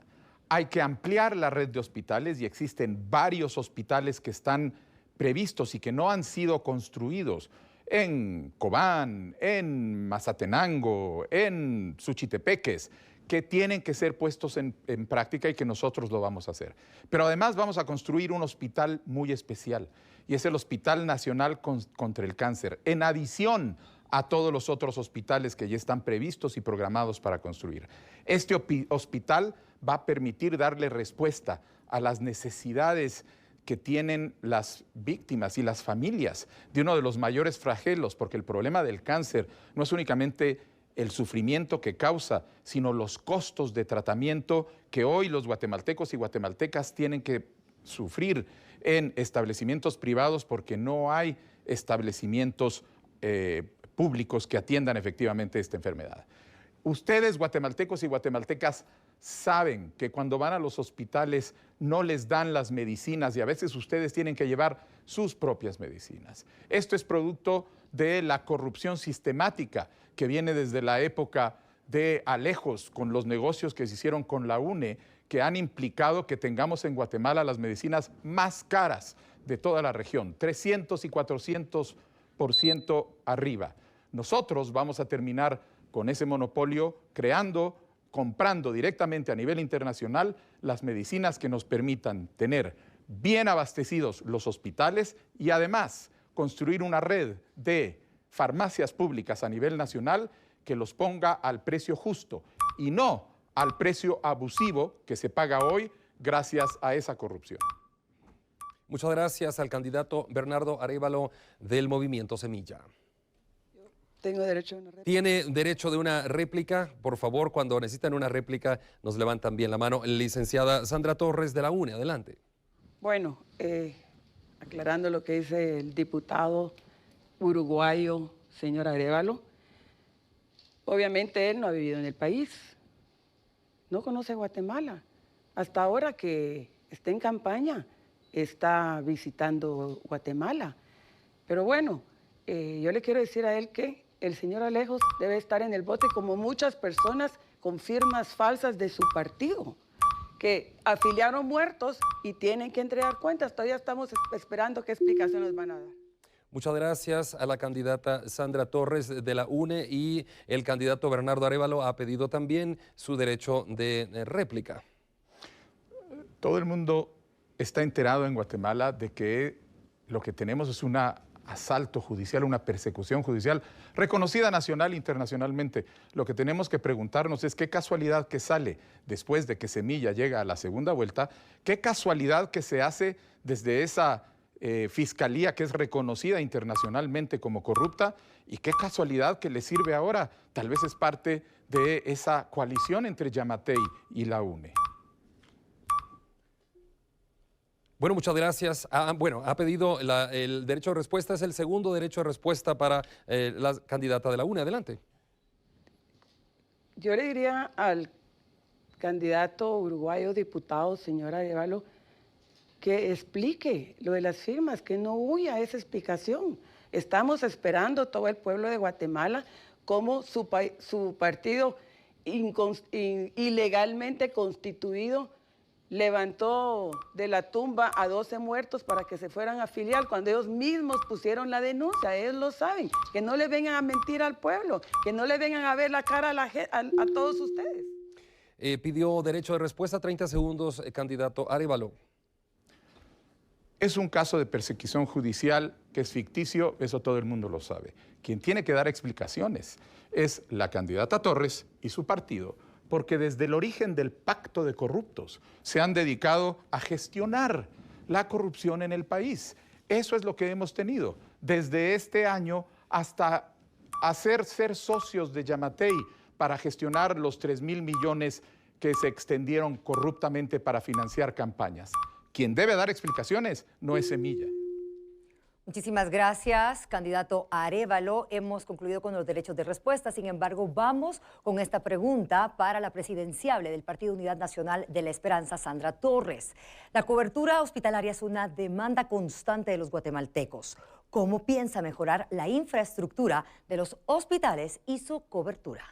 S4: Hay que ampliar la red de hospitales y existen varios hospitales que están previstos y que no han sido construidos en Cobán, en Mazatenango, en Suchitepeques, que tienen que ser puestos en práctica y que nosotros lo vamos a hacer. Pero además vamos a construir un hospital muy especial y es el Hospital Nacional contra el Cáncer, en adición a todos los otros hospitales que ya están previstos y programados para construir. Este hospital va a permitir darle respuesta a las necesidades que tienen las víctimas y las familias de uno de los mayores flagelos, porque el problema del cáncer no es únicamente el sufrimiento que causa, sino los costos de tratamiento que hoy los guatemaltecos y guatemaltecas tienen que sufrir en establecimientos privados porque no hay establecimientos públicos que atiendan efectivamente esta enfermedad. Ustedes, guatemaltecos y guatemaltecas, saben que cuando van a los hospitales no les dan las medicinas y a veces ustedes tienen que llevar sus propias medicinas. Esto es producto de la corrupción sistemática que viene desde la época de Alejos con los negocios que se hicieron con la UNE, que han implicado que tengamos en Guatemala las medicinas más caras de toda la región, 300 y 400% arriba. Nosotros vamos a terminar con ese monopolio comprando directamente a nivel internacional las medicinas que nos permitan tener bien abastecidos los hospitales y además construir una red de farmacias públicas a nivel nacional que los ponga al precio justo y no al precio abusivo que se paga hoy gracias a esa corrupción.
S3: Muchas gracias al candidato Bernardo Arévalo del Movimiento Semilla.
S5: Tengo derecho a una réplica.
S3: Tiene derecho de una réplica. Por favor, cuando necesitan una réplica, nos levantan bien la mano. Licenciada Sandra Torres de la UNE, adelante.
S5: Bueno, aclarando lo que dice el diputado uruguayo, señor Arévalo, obviamente él no ha vivido en el país, no conoce Guatemala. Hasta ahora que está en campaña, está visitando Guatemala. Pero bueno, yo le quiero decir a él que el señor Alejos debe estar en el bote como muchas personas con firmas falsas de su partido, que afiliaron muertos y tienen que entregar cuentas. Todavía estamos esperando qué explicación nos van a dar.
S3: Muchas gracias a la candidata Sandra Torres de la UNE, y el candidato Bernardo Arévalo ha pedido también su derecho de réplica.
S4: Todo el mundo está enterado en Guatemala de que lo que tenemos es un asalto judicial, una persecución judicial reconocida nacional e internacionalmente. Lo que tenemos que preguntarnos es qué casualidad que sale después de que Semilla llega a la segunda vuelta, qué casualidad que se hace desde esa fiscalía que es reconocida internacionalmente como corrupta, y qué casualidad que le sirve ahora. Tal vez es parte de esa coalición entre Yamatei y la UNE.
S3: Bueno, muchas gracias. Ha pedido el derecho de respuesta. Es el segundo derecho de respuesta para la candidata de la UNE. Adelante.
S5: Yo le diría al candidato uruguayo diputado, señor Arévalo, que explique lo de las firmas, que no huya a esa explicación. Estamos esperando todo el pueblo de Guatemala cómo su partido ilegalmente constituido levantó de la tumba a 12 muertos para que se fueran a afiliar cuando ellos mismos pusieron la denuncia. Ellos lo saben. Que no le vengan a mentir al pueblo, que no le vengan a ver la cara a todos ustedes.
S3: Pidió derecho de respuesta, 30 segundos, candidato Arévalo.
S4: Es un caso de persecución judicial que es ficticio, eso todo el mundo lo sabe. Quien tiene que dar explicaciones es la candidata Torres y su partido, porque desde el origen del pacto de corruptos se han dedicado a gestionar la corrupción en el país. Eso es lo que hemos tenido desde este año hasta ser socios de Yamatei para gestionar los 3.000 millones que se extendieron corruptamente para financiar campañas. Quien debe dar explicaciones no es Semilla.
S2: Muchísimas gracias, candidato Arévalo. Hemos concluido con los derechos de respuesta. Sin embargo, vamos con esta pregunta para la presidenciable del Partido Unidad Nacional de la Esperanza, Sandra Torres. La cobertura hospitalaria es una demanda constante de los guatemaltecos. ¿Cómo piensa mejorar la infraestructura de los hospitales y su cobertura?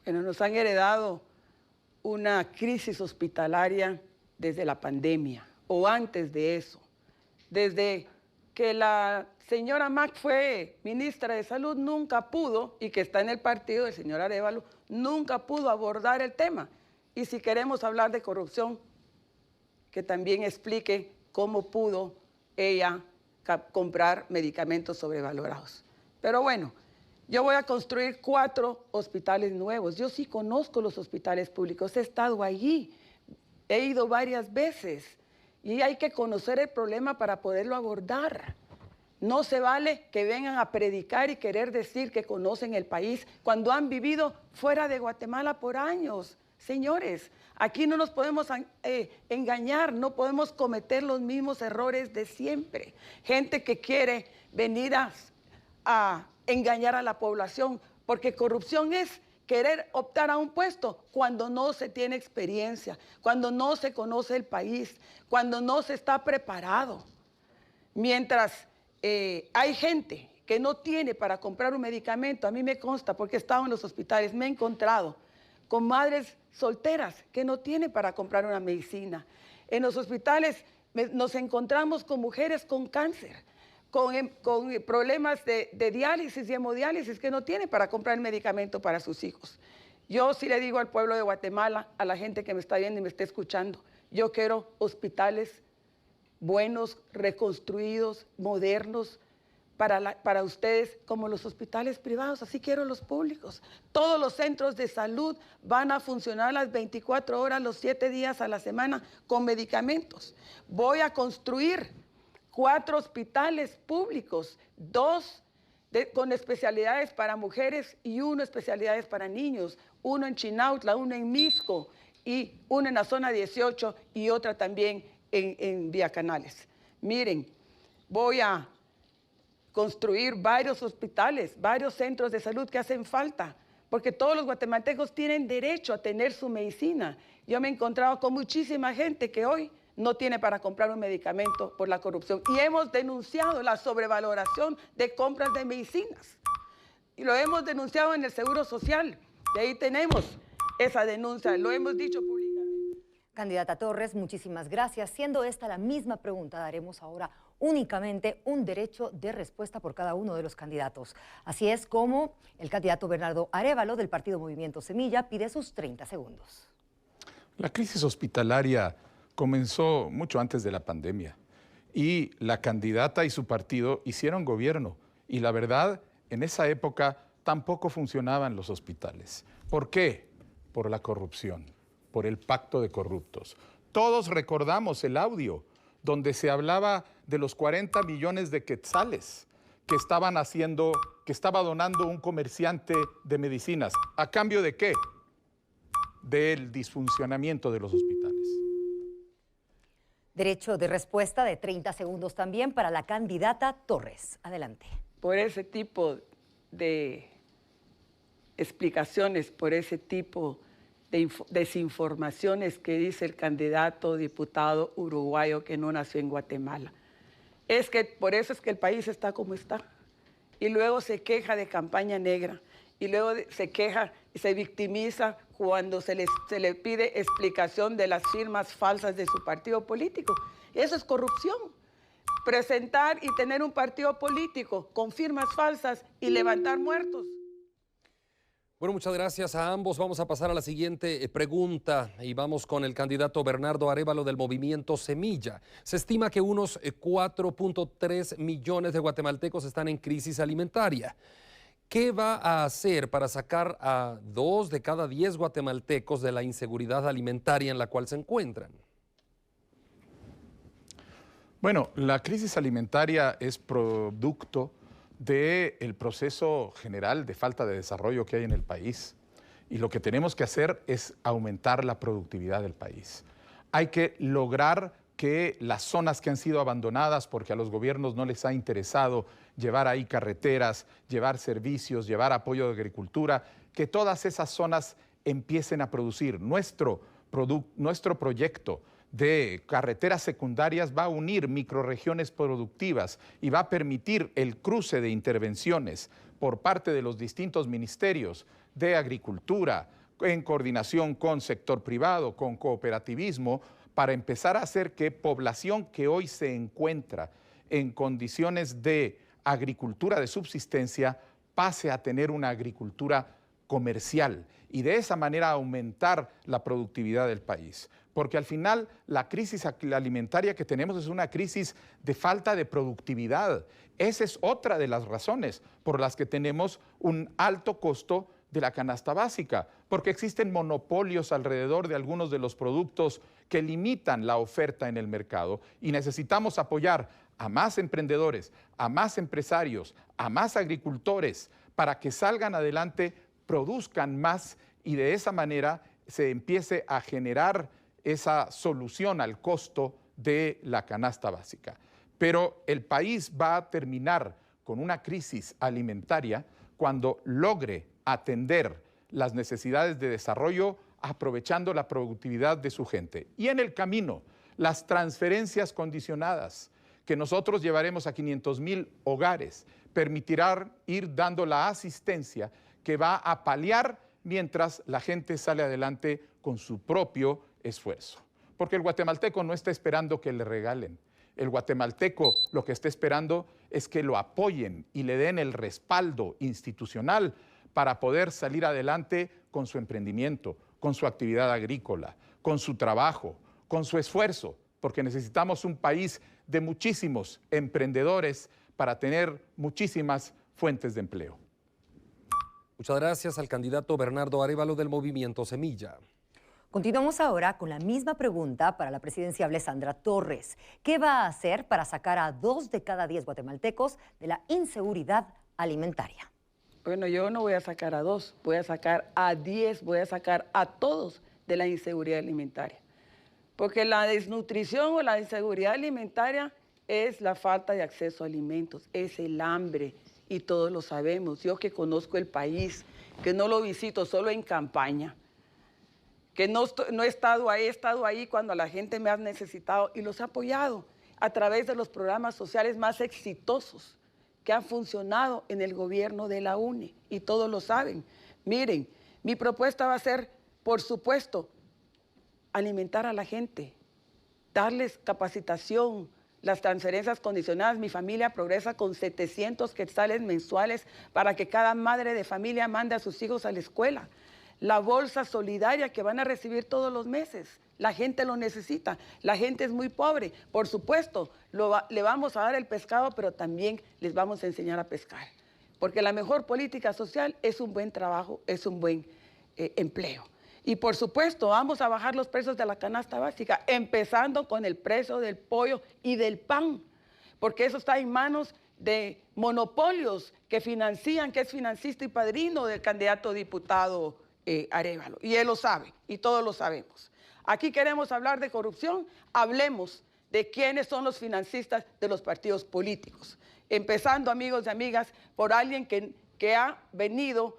S5: Bueno, nos han heredado una crisis hospitalaria desde la pandemia o antes de eso. Desde que la señora Mac fue ministra de Salud, nunca pudo, y que está en el partido del señor Arévalo, nunca pudo abordar el tema. Y si queremos hablar de corrupción, que también explique cómo pudo ella comprar medicamentos sobrevalorados. Pero bueno, yo voy a construir 4 hospitales nuevos. Yo sí conozco los hospitales públicos, he estado allí, he ido varias veces. Y hay que conocer el problema para poderlo abordar. No se vale que vengan a predicar y querer decir que conocen el país cuando han vivido fuera de Guatemala por años. Señores, aquí no nos podemos engañar, no podemos cometer los mismos errores de siempre. Gente que quiere venir a engañar a la población, porque corrupción es querer optar a un puesto cuando no se tiene experiencia, cuando no se conoce el país, cuando no se está preparado. Mientras hay gente que no tiene para comprar un medicamento, a mí me consta, porque he estado en los hospitales, me he encontrado con madres solteras que no tienen para comprar una medicina. En los hospitales nos encontramos con mujeres con cáncer, con problemas de diálisis y hemodiálisis que no tiene para comprar el medicamento para sus hijos. Yo sí le digo al pueblo de Guatemala, a la gente que me está viendo y me está escuchando, yo quiero hospitales buenos, reconstruidos, modernos, para ustedes como los hospitales privados, así quiero los públicos. Todos los centros de salud van a funcionar las 24 horas, los 7 días a la semana con medicamentos. Voy a construir 4 hospitales públicos, 2 con especialidades para mujeres y 1 especialidades para niños, 1 en Chinautla, 1 en Misco y 1 en la zona 18 y otra también en Vía Canales. Miren, voy a construir varios hospitales, varios centros de salud que hacen falta, porque todos los guatemaltecos tienen derecho a tener su medicina. Yo me he encontrado con muchísima gente que hoy no tiene para comprar un medicamento por la corrupción. Y hemos denunciado la sobrevaloración de compras de medicinas. Y lo hemos denunciado en el Seguro Social. Y ahí tenemos esa denuncia, lo hemos dicho públicamente.
S2: Candidata Torres, muchísimas gracias. Siendo esta la misma pregunta, daremos ahora únicamente un derecho de respuesta por cada uno de los candidatos. Así es como el candidato Bernardo Arévalo del partido Movimiento Semilla pide sus 30 segundos.
S4: La crisis hospitalaria comenzó mucho antes de la pandemia y la candidata y su partido hicieron gobierno y la verdad, en esa época tampoco funcionaban los hospitales. ¿Por qué? Por la corrupción, por el pacto de corruptos. Todos recordamos el audio donde se hablaba de los 40 millones de quetzales que estaba donando un comerciante de medicinas. ¿A cambio de qué? Del disfuncionamiento de los hospitales.
S2: Derecho de respuesta de 30 segundos también para la candidata Torres. Adelante.
S5: Por ese tipo de explicaciones, por ese tipo de desinformaciones que dice el candidato diputado uruguayo que no nació en Guatemala. Es que por eso es que el país está como está. Y luego se queja de campaña negra. Y luego se queja y se victimiza cuando se le pide explicación de las firmas falsas de su partido político. Eso es corrupción. Presentar y tener un partido político con firmas falsas y levantar muertos.
S3: Bueno, muchas gracias a ambos. Vamos a pasar a la siguiente pregunta y vamos con el candidato Bernardo Arévalo del Movimiento Semilla. Se estima que unos 4.3 millones de guatemaltecos están en crisis alimentaria. ¿Qué va a hacer para sacar a 2 de cada 10 guatemaltecos de la inseguridad alimentaria en la cual se encuentran?
S4: Bueno, la crisis alimentaria es producto del proceso general de falta de desarrollo que hay en el país. Y lo que tenemos que hacer es aumentar la productividad del país. Hay que lograr que las zonas que han sido abandonadas porque a los gobiernos no les ha interesado llevar ahí carreteras, llevar servicios, llevar apoyo de agricultura, que todas esas zonas empiecen a producir. Nuestro proyecto de carreteras secundarias va a unir microrregiones productivas y va a permitir el cruce de intervenciones por parte de los distintos ministerios de agricultura, en coordinación con sector privado, con cooperativismo, para empezar a hacer que población que hoy se encuentra en condiciones de agricultura de subsistencia pase a tener una agricultura comercial y de esa manera aumentar la productividad del país. Porque al final la crisis alimentaria que tenemos es una crisis de falta de productividad. Esa es otra de las razones por las que tenemos un alto costo de la canasta básica, porque existen monopolios alrededor de algunos de los productos que limitan la oferta en el mercado y necesitamos apoyar a más emprendedores, a más empresarios, a más agricultores para que salgan adelante, produzcan más y de esa manera se empiece a generar esa solución al costo de la canasta básica. Pero el país va a terminar con una crisis alimentaria cuando logre atender las necesidades de desarrollo aprovechando la productividad de su gente. Y en el camino, las transferencias condicionadas que nosotros llevaremos a 500,000 hogares permitirán ir dando la asistencia que va a paliar mientras la gente sale adelante con su propio esfuerzo. Porque el guatemalteco no está esperando que le regalen. El guatemalteco lo que está esperando es que lo apoyen y le den el respaldo institucional para poder salir adelante con su emprendimiento, con su actividad agrícola, con su trabajo, con su esfuerzo, porque necesitamos un país de muchísimos emprendedores para para tener muchísimas fuentes de empleo.
S3: Muchas gracias al candidato Bernardo Arévalo del Movimiento Semilla.
S2: Continuamos ahora con la misma pregunta para la presidenciable Sandra Torres. ¿Qué va a hacer para sacar a 2 de cada 10 guatemaltecos de la inseguridad alimentaria?
S5: Bueno, yo no voy a sacar a 2, voy a sacar a 10, voy a sacar a todos de la inseguridad alimentaria. Porque la desnutrición o la inseguridad alimentaria es la falta de acceso a alimentos, es el hambre, y todos lo sabemos. Yo que conozco el país, que no lo visito solo en campaña, que no he estado ahí cuando la gente me ha necesitado y los he apoyado a través de los programas sociales más exitosos que han funcionado en el gobierno de la UNE, y todos lo saben. Miren, mi propuesta va a ser, por supuesto, alimentar a la gente, darles capacitación, las transferencias condicionadas. Mi familia progresa con 700 quetzales mensuales para que cada madre de familia mande a sus hijos a la escuela. La bolsa solidaria que van a recibir todos los meses. La gente lo necesita, la gente es muy pobre. Por supuesto, le vamos a dar el pescado, pero también les vamos a enseñar a pescar. Porque la mejor política social es un buen trabajo, es un buen empleo. Y por supuesto, vamos a bajar los precios de la canasta básica, empezando con el precio del pollo y del pan, porque eso está en manos de monopolios que financian, que es financista y padrino del candidato diputado Arévalo. Y él lo sabe, y todos lo sabemos. Aquí queremos hablar de corrupción, hablemos de quiénes son los financistas de los partidos políticos. Empezando, amigos y amigas, por alguien que ha venido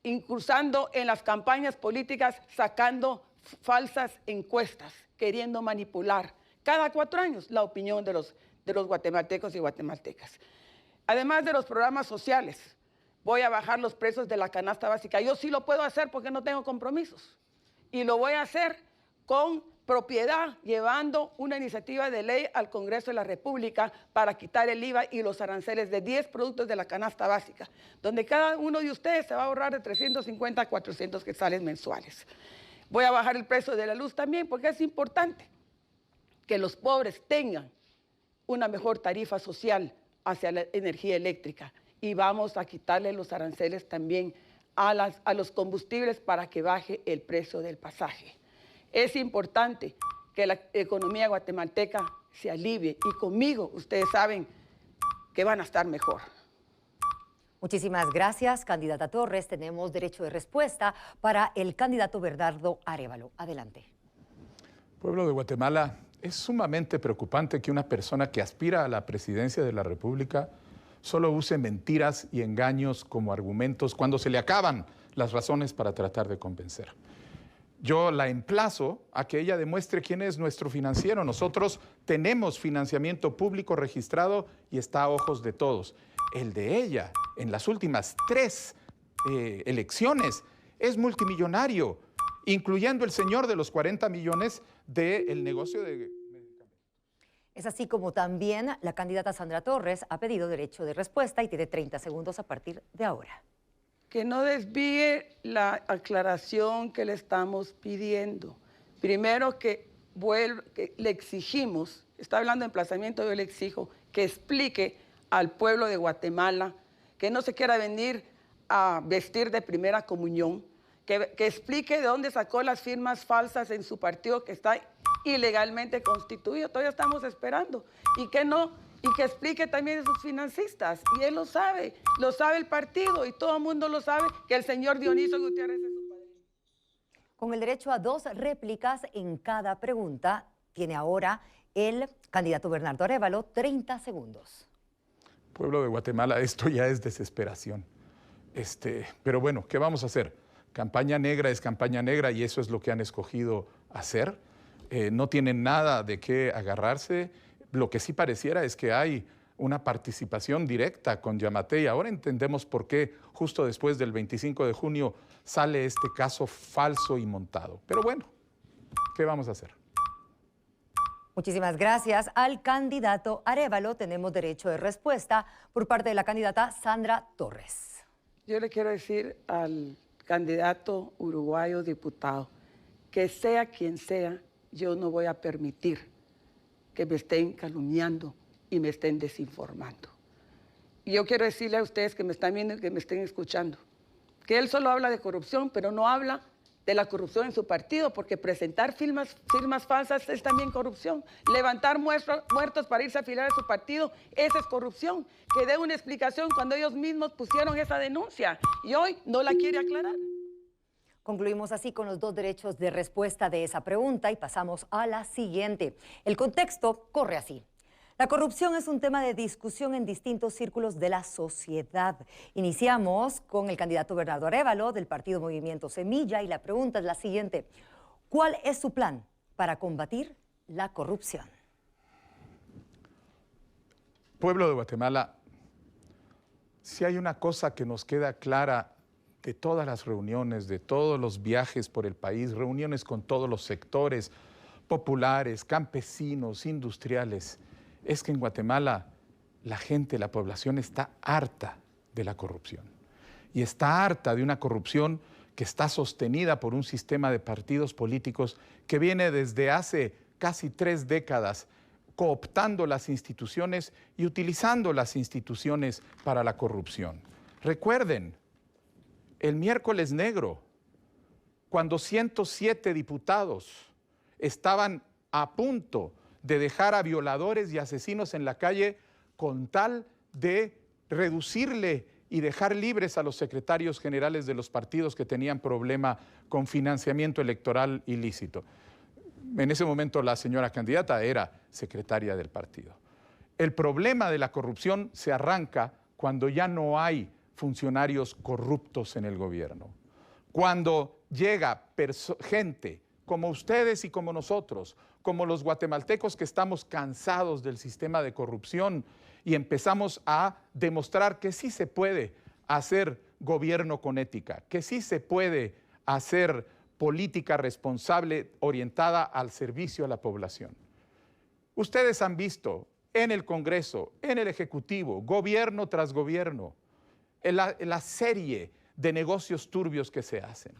S5: incursando en las campañas políticas, sacando falsas encuestas, queriendo manipular cada 4 años la opinión de los guatemaltecos y guatemaltecas. Además de los programas sociales, voy a bajar los precios de la canasta básica. Yo sí lo puedo hacer porque no tengo compromisos. Y lo voy a hacer con propiedad, llevando una iniciativa de ley al Congreso de la República para quitar el IVA y los aranceles de 10 productos de la canasta básica, donde cada uno de ustedes se va a ahorrar de 350 a 400 quetzales mensuales. Voy a bajar el precio de la luz también, porque es importante que los pobres tengan una mejor tarifa social hacia la energía eléctrica, y vamos a quitarle los aranceles también a los combustibles para que baje el precio del pasaje. Es importante que la economía guatemalteca se alivie, y conmigo ustedes saben que van a estar mejor.
S2: Muchísimas gracias, candidata Torres. Tenemos derecho de respuesta para el candidato Bernardo Arévalo. Adelante.
S4: Pueblo de Guatemala, es sumamente preocupante que una persona que aspira a la presidencia de la República solo use mentiras y engaños como argumentos cuando se le acaban las razones para tratar de convencer. Yo la emplazo a que ella demuestre quién es nuestro financiero. Nosotros tenemos financiamiento público registrado y está a ojos de todos. El de ella, en las últimas 3 elecciones, es multimillonario, incluyendo el señor de los 40 millones del negocio de medicamentos.
S2: Es así como también la candidata Sandra Torres ha pedido derecho de respuesta y tiene 30 segundos a partir de ahora.
S5: Que no desvíe la aclaración que le estamos pidiendo. Primero, que le exigimos, está hablando de emplazamiento, yo le exijo que explique al pueblo de Guatemala, que no se quiera venir a vestir de primera comunión, que explique de dónde sacó las firmas falsas en su partido que está ilegalmente constituido. Todavía estamos esperando. Y que explique también a sus financistas. Y él lo sabe el partido, y todo el mundo lo sabe, que el señor Dionisio Gutiérrez es su padrino.
S2: Con el derecho a 2 réplicas en cada pregunta, tiene ahora el candidato Bernardo Arévalo 30 segundos.
S4: Pueblo de Guatemala, esto ya es desesperación. Pero bueno, ¿qué vamos a hacer? Campaña negra es campaña negra, y eso es lo que han escogido hacer. No tienen nada de qué agarrarse. Lo que sí pareciera es que hay una participación directa con Yamatei, y ahora entendemos por qué justo después del 25 de junio sale este caso falso y montado. Pero bueno, ¿qué vamos a hacer?
S2: Muchísimas gracias al candidato Arévalo. Tenemos derecho de respuesta por parte de la candidata Sandra Torres.
S5: Yo le quiero decir al candidato uruguayo diputado, que sea quien sea, yo no voy a permitir que me estén calumniando y me estén desinformando. Y yo quiero decirle a ustedes que me están viendo y que me estén escuchando, que él solo habla de corrupción, pero no habla de la corrupción en su partido, porque presentar firmas falsas es también corrupción. Levantar muertos para irse a afiliar a su partido, esa es corrupción. Que dé una explicación cuando ellos mismos pusieron esa denuncia y hoy no la quiere aclarar.
S2: Concluimos así con los 2 derechos de respuesta de esa pregunta y pasamos a la siguiente. El contexto corre así. La corrupción es un tema de discusión en distintos círculos de la sociedad. Iniciamos con el candidato Bernardo Arévalo del partido Movimiento Semilla y la pregunta es la siguiente. ¿Cuál es su plan para combatir la corrupción?
S4: Pueblo de Guatemala, si hay una cosa que nos queda clara de todas las reuniones, de todos los viajes por el país, reuniones con todos los sectores populares, campesinos, industriales, es que en Guatemala la gente, la población está harta de la corrupción. Y está harta de una corrupción que está sostenida por un sistema de partidos políticos que viene desde hace casi 3 décadas cooptando las instituciones y utilizando las instituciones para la corrupción. Recuerden, el miércoles negro, cuando 107 diputados estaban a punto de dejar a violadores y asesinos en la calle con tal de reducirle y dejar libres a los secretarios generales de los partidos que tenían problema con financiamiento electoral ilícito. En ese momento la señora candidata era secretaria del partido. El problema de la corrupción se arranca cuando ya no hay funcionarios corruptos en el gobierno. Cuando llega gente como ustedes y como nosotros, como los guatemaltecos que estamos cansados del sistema de corrupción y empezamos a demostrar que sí se puede hacer gobierno con ética, que sí se puede hacer política responsable orientada al servicio a la población. Ustedes han visto en el Congreso, en el Ejecutivo, gobierno tras gobierno, la serie de negocios turbios que se hacen.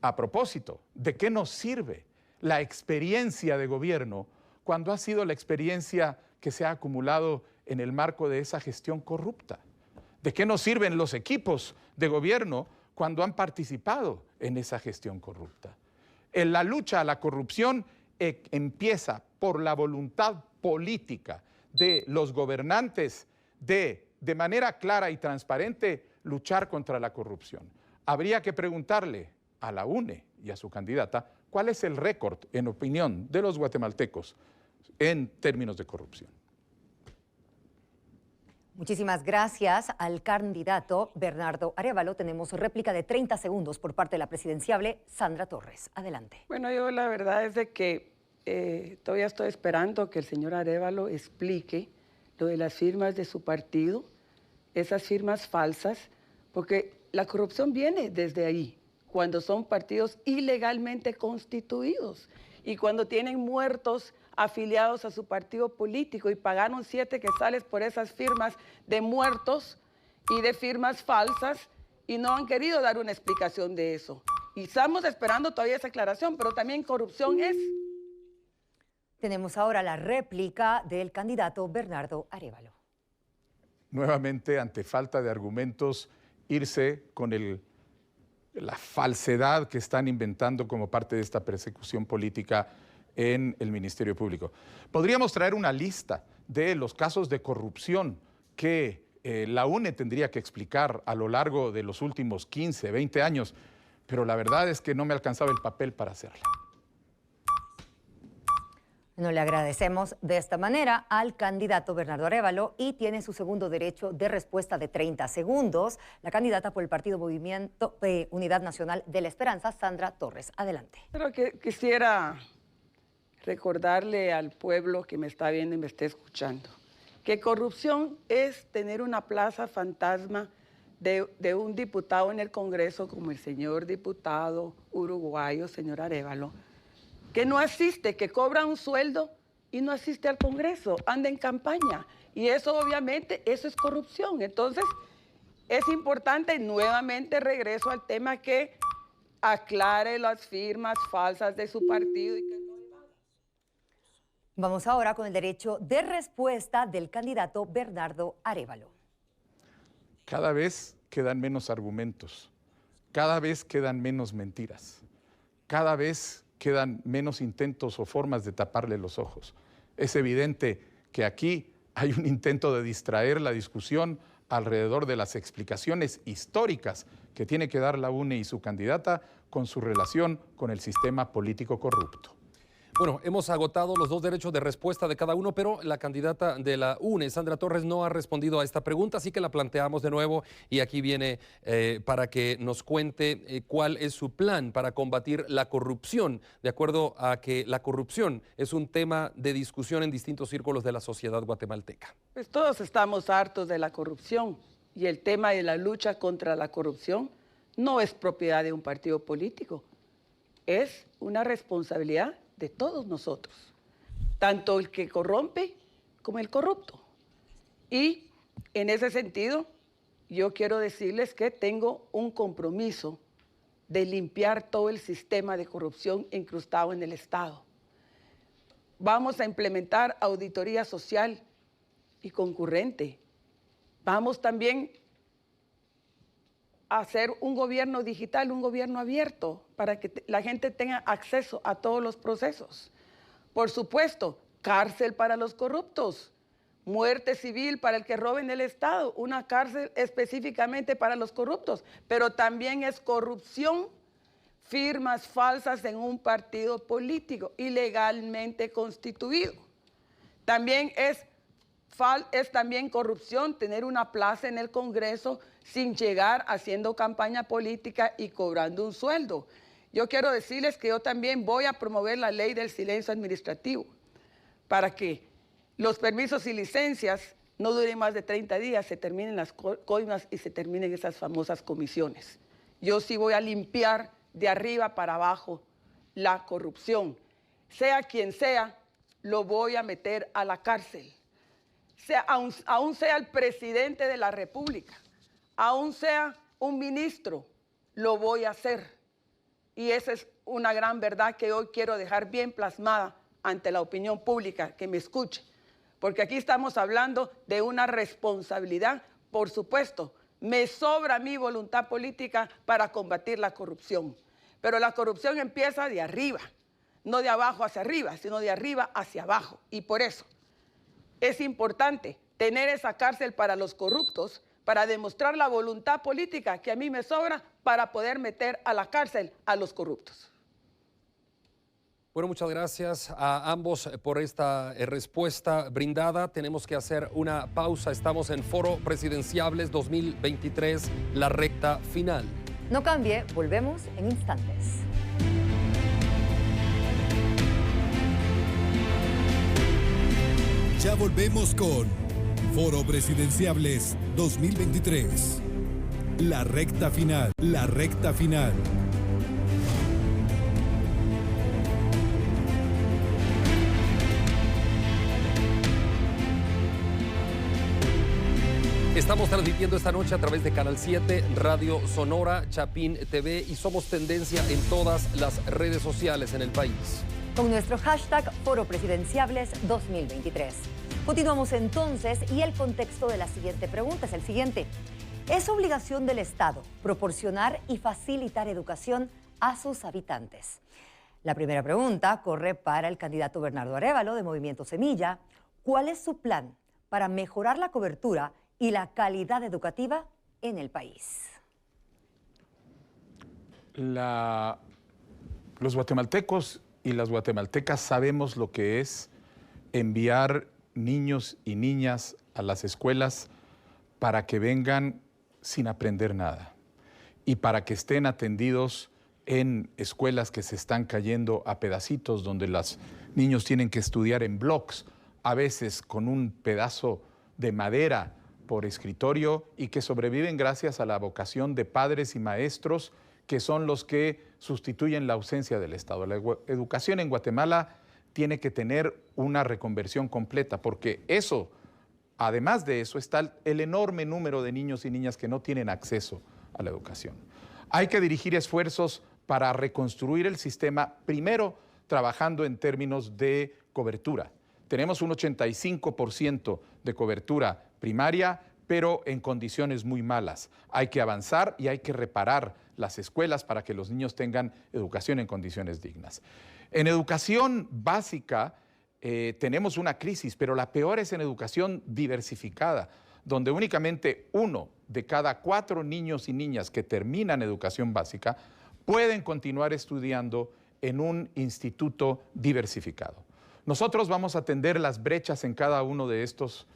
S4: A propósito, ¿de qué nos sirve la experiencia de gobierno cuando ha sido la experiencia que se ha acumulado en el marco de esa gestión corrupta? ¿De qué nos sirven los equipos de gobierno cuando han participado en esa gestión corrupta? En la lucha a la corrupción empieza por la voluntad política de los gobernantes de manera clara y transparente, luchar contra la corrupción. Habría que preguntarle a la UNE y a su candidata cuál es el récord, en opinión de los guatemaltecos, en términos de corrupción.
S2: Muchísimas gracias al candidato Bernardo Arévalo. Tenemos réplica de 30 segundos por parte de la presidenciable Sandra Torres. Adelante.
S5: Bueno, yo la verdad es de que todavía estoy esperando que el señor Arévalo explique lo de las firmas de su partido, esas firmas falsas, porque la corrupción viene desde ahí, cuando son partidos ilegalmente constituidos y cuando tienen muertos afiliados a su partido político y pagaron 7 quetzales por esas firmas de muertos y de firmas falsas y no han querido dar una explicación de eso. Y estamos esperando todavía esa aclaración, pero también corrupción es.
S2: Tenemos ahora la réplica del candidato Bernardo Arévalo.
S4: Nuevamente, ante falta de argumentos, irse con la falsedad que están inventando como parte de esta persecución política en el Ministerio Público. Podríamos traer una lista de los casos de corrupción que la UNE tendría que explicar a lo largo de los últimos 15, 20 años, pero la verdad es que no me alcanzaba el papel para hacerla.
S2: No le agradecemos de esta manera al candidato Bernardo Arévalo y tiene su segundo derecho de respuesta de 30 segundos. La candidata por el Partido Movimiento Unidad Nacional de la Esperanza, Sandra Torres. Adelante.
S5: Pero quisiera recordarle al pueblo que me está viendo y me está escuchando que corrupción es tener una plaza fantasma de un diputado en el Congreso como el señor diputado uruguayo, señor Arévalo, que no asiste, que cobra un sueldo y no asiste al Congreso, anda en campaña. Y eso obviamente, eso es corrupción. Entonces, es importante, nuevamente regreso al tema, que aclare las firmas falsas de su partido. Y que no lo haga.
S2: Vamos ahora con el derecho de respuesta del candidato Bernardo Arévalo.
S4: cada vez quedan menos argumentos, cada vez quedan menos mentiras, cada vez quedan menos intentos o formas de taparle los ojos. Es evidente que aquí hay un intento de distraer la discusión alrededor de las explicaciones históricas que tiene que dar la UNE y su candidata con su relación con el sistema político corrupto.
S3: Bueno, hemos agotado los dos derechos de respuesta de cada uno, pero la candidata de la UNE, Sandra Torres, no ha respondido a esta pregunta, así que la planteamos de nuevo y aquí viene para que nos cuente cuál es su plan para combatir la corrupción, de acuerdo a que la corrupción es un tema de discusión en distintos círculos de la sociedad guatemalteca.
S5: Pues todos estamos hartos de la corrupción y el tema de la lucha contra la corrupción no es propiedad de un partido político, es una responsabilidad de todos nosotros, tanto el que corrompe como el corrupto. Y en ese sentido, yo quiero decirles que tengo un compromiso de limpiar todo el sistema de corrupción incrustado en el Estado. Vamos a implementar auditoría social y concurrente. Vamos también a hacer un gobierno digital, un gobierno abierto, para que la gente tenga acceso a todos los procesos. Por supuesto, cárcel para los corruptos, muerte civil para el que robe en el Estado, una cárcel específicamente para los corruptos, pero también es corrupción, firmas falsas en un partido político ilegalmente constituido. También es también corrupción tener una plaza en el Congreso sin llegar haciendo campaña política y cobrando un sueldo. Yo quiero decirles que yo también voy a promover la ley del silencio administrativo para que los permisos y licencias no duren más de 30 días, se terminen las coimas y se terminen esas famosas comisiones. Yo sí voy a limpiar de arriba para abajo la corrupción. Sea quien sea, lo voy a meter a la cárcel. Aún sea el presidente de la República, aún sea un ministro, lo voy a hacer. Y esa es una gran verdad que hoy quiero dejar bien plasmada ante la opinión pública, que me escuche. Porque aquí estamos hablando de una responsabilidad, por supuesto. Me sobra mi voluntad política para combatir la corrupción. Pero la corrupción empieza de arriba, no de abajo hacia arriba, sino de arriba hacia abajo. Y por eso es importante tener esa cárcel para los corruptos, para demostrar la voluntad política que a mí me sobra para poder meter a la cárcel a los corruptos.
S3: Bueno, muchas gracias a ambos por esta respuesta brindada. Tenemos que hacer una pausa. Estamos en Foro Presidenciables 2023, la recta final.
S2: No cambie, volvemos en instantes.
S1: Ya volvemos con Foro Presidenciables 2023. La recta final, la recta final.
S3: Estamos transmitiendo esta noche a través de Canal 7, Radio Sonora, Chapín TV y somos tendencia en todas las redes sociales en el país.
S2: Con nuestro hashtag Foro Presidenciables 2023. Continuamos entonces y el contexto de la siguiente pregunta es el siguiente. ¿Es obligación del Estado proporcionar y facilitar educación a sus habitantes? La primera pregunta corre para el candidato Bernardo Arévalo de Movimiento Semilla. ¿Cuál es su plan para mejorar la cobertura y la calidad educativa en el país?
S4: Los guatemaltecos y las guatemaltecas sabemos lo que es enviar niños y niñas a las escuelas para que vengan sin aprender nada y para que estén atendidos en escuelas que se están cayendo a pedacitos, donde los niños tienen que estudiar en blocks, a veces con un pedazo de madera por escritorio, y que sobreviven gracias a la vocación de padres y maestros que son los que sustituyen la ausencia del Estado. La educación en Guatemala tiene que tener una reconversión completa, porque eso, además de eso, está el enorme número de niños y niñas que no tienen acceso a la educación. Hay que dirigir esfuerzos para reconstruir el sistema, primero trabajando en términos de cobertura. Tenemos un 85% de cobertura primaria, pero en condiciones muy malas. Hay que avanzar y hay que reparar las escuelas para que los niños tengan educación en condiciones dignas. En educación básica tenemos una crisis, pero la peor es en educación diversificada, donde únicamente 1 de cada 4 niños y niñas que terminan educación básica pueden continuar estudiando en un instituto diversificado. Nosotros vamos a atender las brechas en cada uno de estos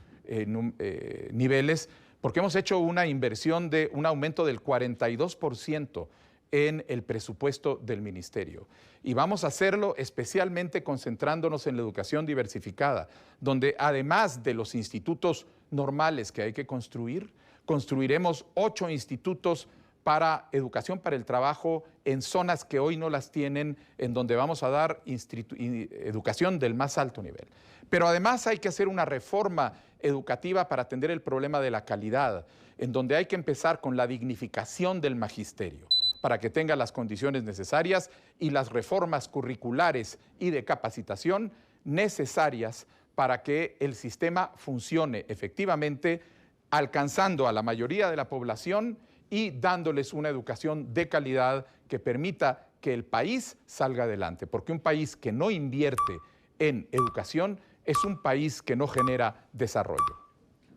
S4: niveles, porque hemos hecho una inversión de un aumento del 42% en el presupuesto del ministerio. Y vamos a hacerlo especialmente concentrándonos en la educación diversificada, donde además de los institutos normales que hay que construir, construiremos 8 institutos para educación para el trabajo en zonas que hoy no las tienen, en donde vamos a dar educación del más alto nivel. Pero además hay que hacer una reforma educativa para atender el problema de la calidad, en donde hay que empezar con la dignificación del magisterio, para que tenga las condiciones necesarias y las reformas curriculares y de capacitación necesarias para que el sistema funcione efectivamente, alcanzando a la mayoría de la población y dándoles una educación de calidad que permita que el país salga adelante, porque un país que no invierte en educación es un país que no genera desarrollo.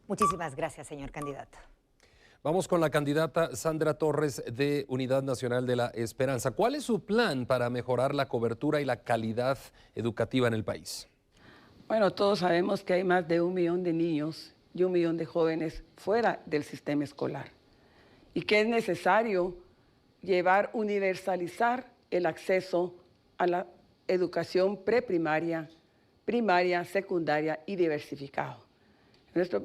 S2: Muchísimas gracias, señor candidato.
S3: Vamos con la candidata Sandra Torres de Unidad Nacional de la Esperanza. ¿Cuál es su plan para mejorar la cobertura y la calidad educativa en el país?
S5: Bueno, todos sabemos que hay más de 1 millón de niños y 1 millón de jóvenes fuera del sistema escolar y que es necesario universalizar el acceso a la educación preprimaria, primaria, secundaria y diversificado.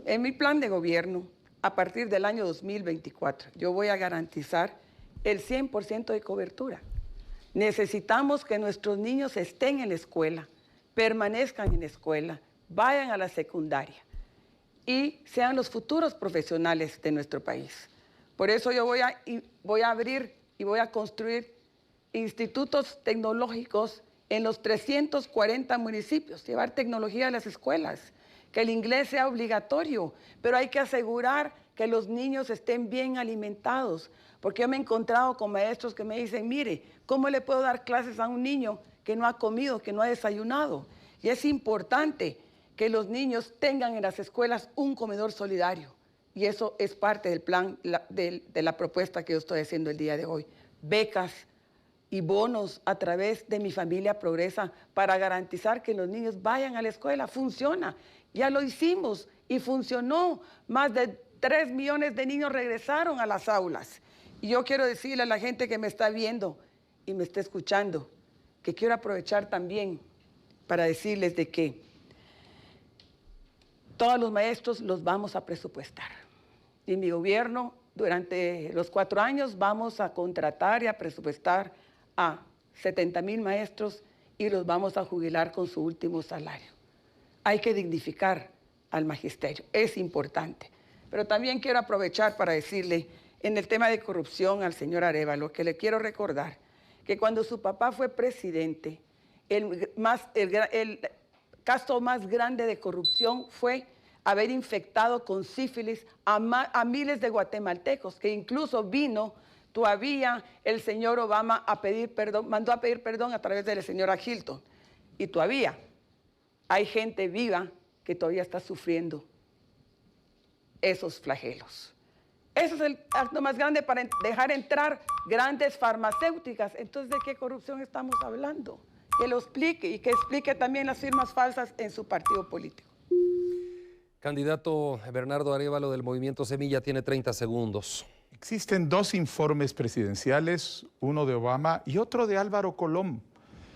S5: En mi plan de gobierno, a partir del año 2024, yo voy a garantizar el 100% de cobertura. Necesitamos que nuestros niños estén en la escuela, permanezcan en la escuela, vayan a la secundaria y sean los futuros profesionales de nuestro país. Por eso yo voy a abrir y voy a construir institutos tecnológicos en los 340 municipios, llevar tecnología a las escuelas, que el inglés sea obligatorio, pero hay que asegurar que los niños estén bien alimentados, porque yo me he encontrado con maestros que me dicen, mire, ¿cómo le puedo dar clases a un niño que no ha comido, que no ha desayunado? Y es importante que los niños tengan en las escuelas un comedor solidario, y eso es parte del plan, de la propuesta que yo estoy haciendo el día de hoy. Becas y bonos a través de Mi Familia Progresa para garantizar que los niños vayan a la escuela. Funciona, ya lo hicimos y funcionó. Más de 3 millones de niños regresaron a las aulas. Y yo quiero decirle a la gente que me está viendo y me está escuchando, que quiero aprovechar también para decirles de que todos los maestros los vamos a presupuestar. Y en mi gobierno, durante los 4 años, vamos a contratar y a presupuestar a 70,000 maestros y los vamos a jubilar con su último salario. Hay que dignificar al magisterio, es importante. Pero también quiero aprovechar para decirle, en el tema de corrupción al señor Arévalo, que le quiero recordar que cuando su papá fue presidente, el caso más grande de corrupción fue haber infectado con sífilis a miles de guatemaltecos, que incluso vino todavía el señor Obama a pedir perdón, mandó a pedir perdón a través de la señora Hilton. Y todavía hay gente viva que todavía está sufriendo esos flagelos. Ese es el acto más grande para dejar entrar grandes farmacéuticas. Entonces, ¿de qué corrupción estamos hablando? Que lo explique y que explique también las firmas falsas en su partido político.
S3: Candidato Bernardo Arévalo del Movimiento Semilla tiene 30 segundos.
S4: Existen 2 informes presidenciales, uno de Obama y otro de Álvaro Colom,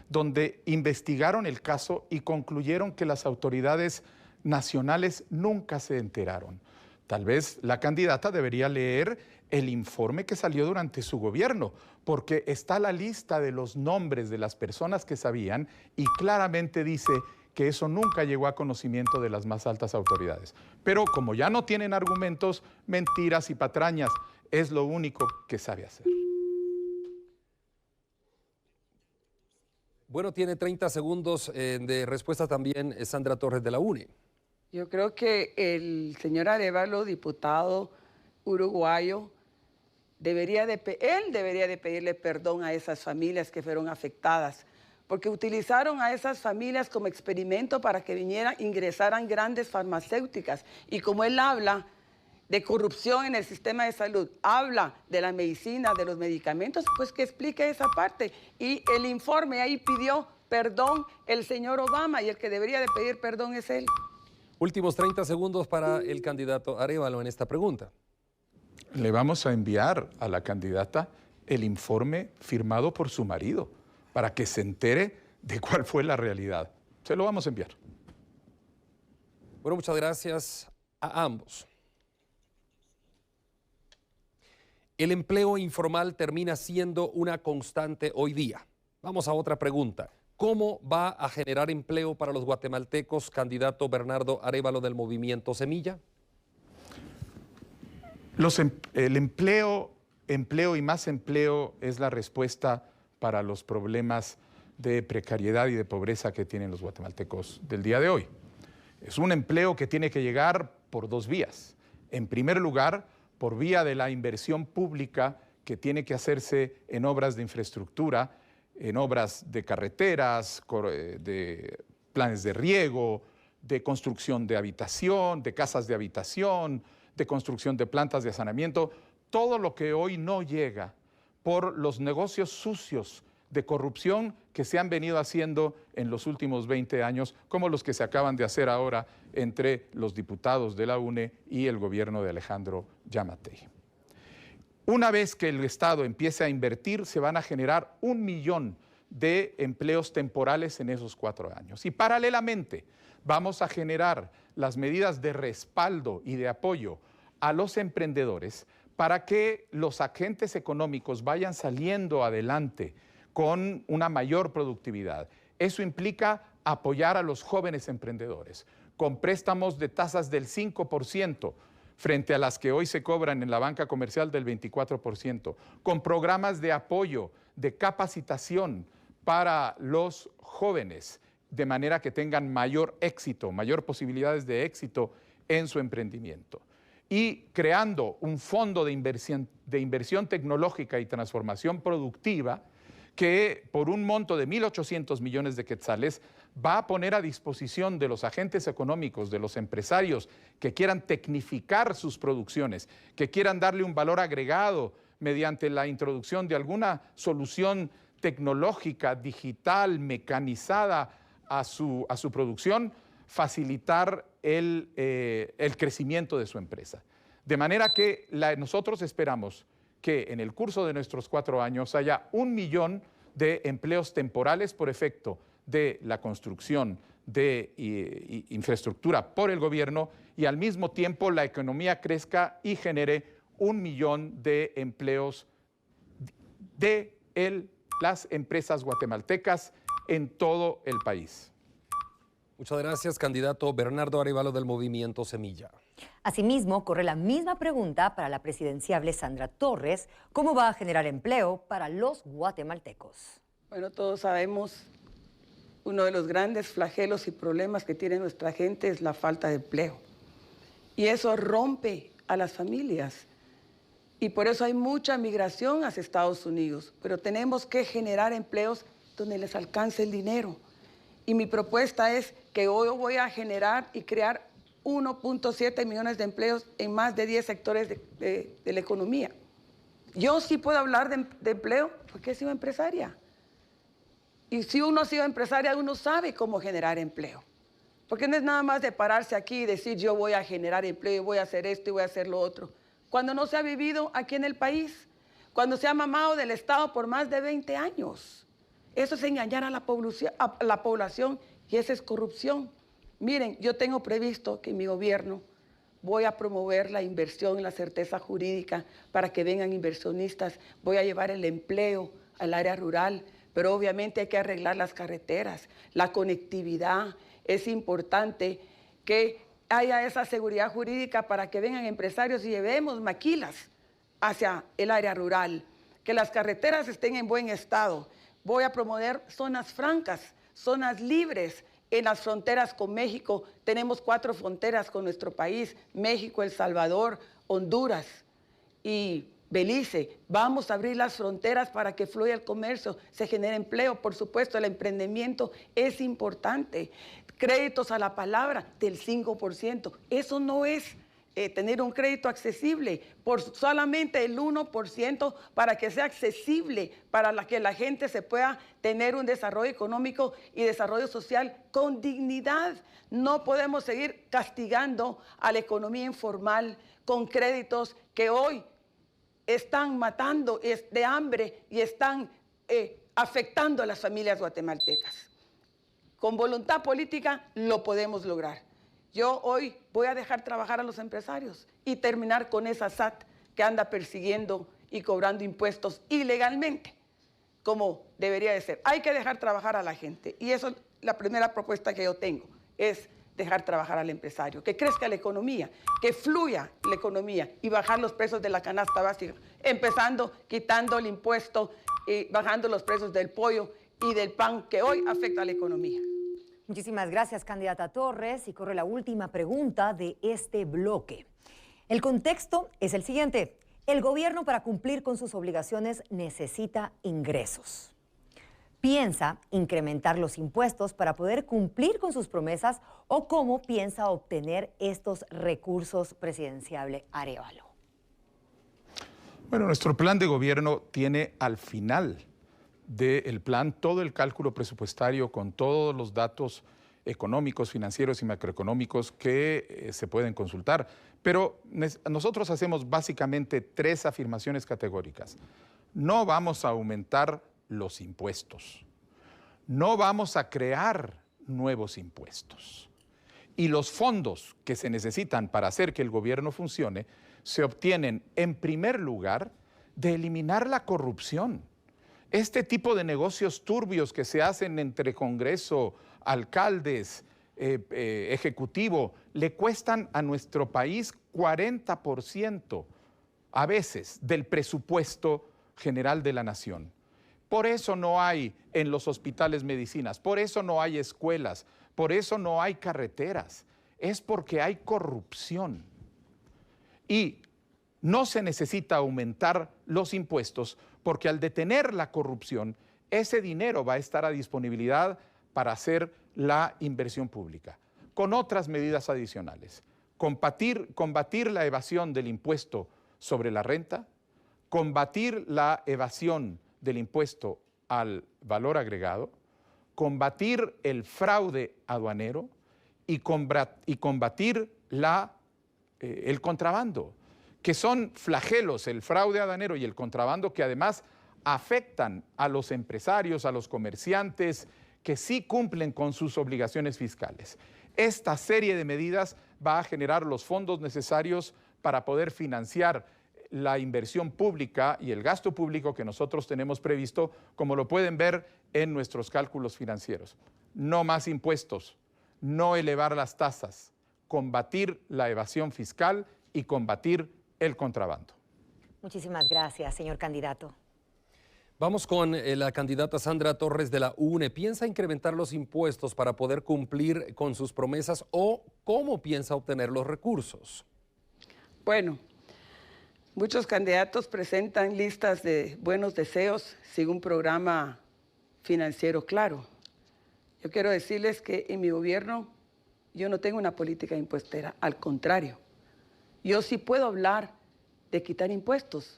S4: donde investigaron el caso y concluyeron que las autoridades nacionales nunca se enteraron. Tal vez la candidata debería leer el informe que salió durante su gobierno, porque está la lista de los nombres de las personas que sabían y claramente dice que eso nunca llegó a conocimiento de las más altas autoridades. Pero como ya no tienen argumentos, mentiras y patrañas, es lo único que sabe hacer.
S3: Bueno, tiene 30 segundos de respuesta también Sandra Torres de la UNE.
S5: Yo creo que el señor Arévalo, diputado uruguayo, debería de pedirle perdón a esas familias que fueron afectadas, porque utilizaron a esas familias como experimento para que ingresaran grandes farmacéuticas. Y como él habla de corrupción en el sistema de salud, habla de la medicina, de los medicamentos, pues que explique esa parte. Y el informe ahí pidió perdón el señor Obama, y el que debería de pedir perdón es él.
S3: Últimos 30 segundos para el candidato Arévalo en esta pregunta.
S4: Le vamos a enviar a la candidata el informe firmado por su marido para que se entere de cuál fue la realidad. Se lo vamos a enviar.
S3: Bueno, muchas gracias a ambos. El empleo informal termina siendo una constante hoy día. Vamos a otra pregunta. ¿Cómo va a generar empleo para los guatemaltecos, candidato Bernardo Arévalo del Movimiento Semilla?
S4: El empleo y más empleo es la respuesta para los problemas de precariedad y de pobreza que tienen los guatemaltecos del día de hoy. Es un empleo que tiene que llegar por dos vías. En primer lugar, por vía de la inversión pública que tiene que hacerse en obras de infraestructura, en obras de carreteras, de planes de riego, de construcción de habitación, de casas de habitación, de construcción de plantas de saneamiento, todo lo que hoy no llega por los negocios sucios de corrupción que se han venido haciendo en los últimos 20 años, como los que se acaban de hacer ahora entre los diputados de la UNE y el gobierno de Alejandro Giammattei. Una vez que el Estado empiece a invertir, se van a generar 1 millón de empleos temporales en esos 4 años. Y paralelamente vamos a generar las medidas de respaldo y de apoyo a los emprendedores para que los agentes económicos vayan saliendo adelante con una mayor productividad. Eso implica apoyar a los jóvenes emprendedores con préstamos de tasas del 5%, frente a las que hoy se cobran en la banca comercial del 24%, con programas de apoyo, de capacitación para los jóvenes, de manera que tengan mayor éxito, mayor posibilidades de éxito en su emprendimiento. Y creando un fondo de inversión tecnológica y transformación productiva que por un monto de 1.800 millones de quetzales va a poner a disposición de los agentes económicos, de los empresarios que quieran tecnificar sus producciones, que quieran darle un valor agregado mediante la introducción de alguna solución tecnológica, digital, mecanizada a su producción, facilitar el crecimiento de su empresa. De manera que nosotros esperamos que en el curso de nuestros 4 años haya 1 millón de empleos temporales por efecto de la construcción de infraestructura por el gobierno, y al mismo tiempo la economía crezca y genere 1 millón de empleos de las empresas guatemaltecas en todo el país.
S3: Muchas gracias, candidato Bernardo Arévalo del Movimiento Semilla.
S2: Asimismo, corre la misma pregunta para la presidenciable Sandra Torres: ¿cómo va a generar empleo para los guatemaltecos?
S5: Bueno, todos sabemos, uno de los grandes flagelos y problemas que tiene nuestra gente es la falta de empleo. Y eso rompe a las familias. Y por eso hay mucha migración hacia Estados Unidos. Pero tenemos que generar empleos donde les alcance el dinero. Y mi propuesta es que hoy voy a generar y crear 1.7 millones de empleos en más de 10 sectores de la economía. Yo sí puedo hablar de empleo porque he sido empresaria. Y si uno ha sido empresaria, uno sabe cómo generar empleo. Porque no es nada más de pararse aquí y decir yo voy a generar empleo, voy a hacer esto y voy a hacer lo otro. Cuando no se ha vivido aquí en el país, cuando se ha mamado del Estado por más de 20 años. Eso es engañar a la población y esa es corrupción. Miren, yo tengo previsto que en mi gobierno voy a promover la inversión y la certeza jurídica para que vengan inversionistas. Voy a llevar el empleo al área rural, pero obviamente hay que arreglar las carreteras, la conectividad. Es importante que haya esa seguridad jurídica para que vengan empresarios y llevemos maquilas hacia el área rural, que las carreteras estén en buen estado. Voy a promover zonas francas, zonas libres en las fronteras con México. Tenemos 4 fronteras con nuestro país: México, El Salvador, Honduras y Belice. Vamos a abrir las fronteras para que fluya el comercio, se genere empleo. Por supuesto, el emprendimiento es importante. Créditos a la palabra del 5%. Eso no es tener un crédito accesible, por solamente el 1%, para que sea accesible, para que la gente se pueda tener un desarrollo económico y desarrollo social con dignidad. No podemos seguir castigando a la economía informal con créditos que hoy están matando de hambre y están afectando a las familias guatemaltecas. Con voluntad política lo podemos lograr. Yo hoy voy a dejar trabajar a los empresarios y terminar con esa SAT que anda persiguiendo y cobrando impuestos ilegalmente, como debería de ser. Hay que dejar trabajar a la gente, y eso es la primera propuesta que yo tengo, es dejar trabajar al empresario, que crezca la economía, que fluya la economía y bajar los precios de la canasta básica, empezando quitando el impuesto y bajando los precios del pollo y del pan, que hoy afecta a la economía.
S2: Muchísimas gracias, candidata Torres. Y corre la última pregunta de este bloque. El contexto es el siguiente. El gobierno, para cumplir con sus obligaciones, necesita ingresos. ¿Piensa incrementar los impuestos para poder cumplir con sus promesas, o cómo piensa obtener estos recursos, presidenciable Arévalo?
S4: Bueno, nuestro plan de gobierno tiene al final del plan todo el cálculo presupuestario con todos los datos económicos, financieros y macroeconómicos que se pueden consultar. Pero nosotros hacemos básicamente 3 afirmaciones categóricas. No vamos a aumentar los impuestos. No vamos a crear nuevos impuestos. Y los fondos que se necesitan para hacer que el gobierno funcione se obtienen, en primer lugar, de eliminar la corrupción. Este tipo de negocios turbios que se hacen entre Congreso, alcaldes, Ejecutivo, le cuestan a nuestro país 40% a veces del presupuesto general de la nación. Por eso no hay en los hospitales medicinas, por eso no hay escuelas, por eso no hay carreteras. Es porque hay corrupción. Y no se necesita aumentar los impuestos, porque al detener la corrupción, ese dinero va a estar a disponibilidad para hacer la inversión pública, con otras medidas adicionales. Combatir la evasión del impuesto sobre la renta, combatir la evasión del impuesto al valor agregado, combatir el fraude aduanero y combatir el contrabando, que son flagelos, el fraude aduanero y el contrabando, que además afectan a los empresarios, a los comerciantes que sí cumplen con sus obligaciones fiscales. Esta serie de medidas va a generar los fondos necesarios para poder financiar la inversión pública y el gasto público que nosotros tenemos previsto, como lo pueden ver en nuestros cálculos financieros. No más impuestos, no elevar las tasas, combatir la evasión fiscal y combatir el contrabando.
S2: Muchísimas gracias, señor candidato.
S3: Vamos con la candidata Sandra Torres de la UNE. ¿Piensa incrementar los impuestos para poder cumplir con sus promesas, o cómo piensa obtener los recursos?
S5: Bueno, muchos candidatos presentan listas de buenos deseos sin un programa financiero claro. Yo quiero decirles que en mi gobierno yo no tengo una política impuestera, al contrario. Yo sí puedo hablar de quitar impuestos.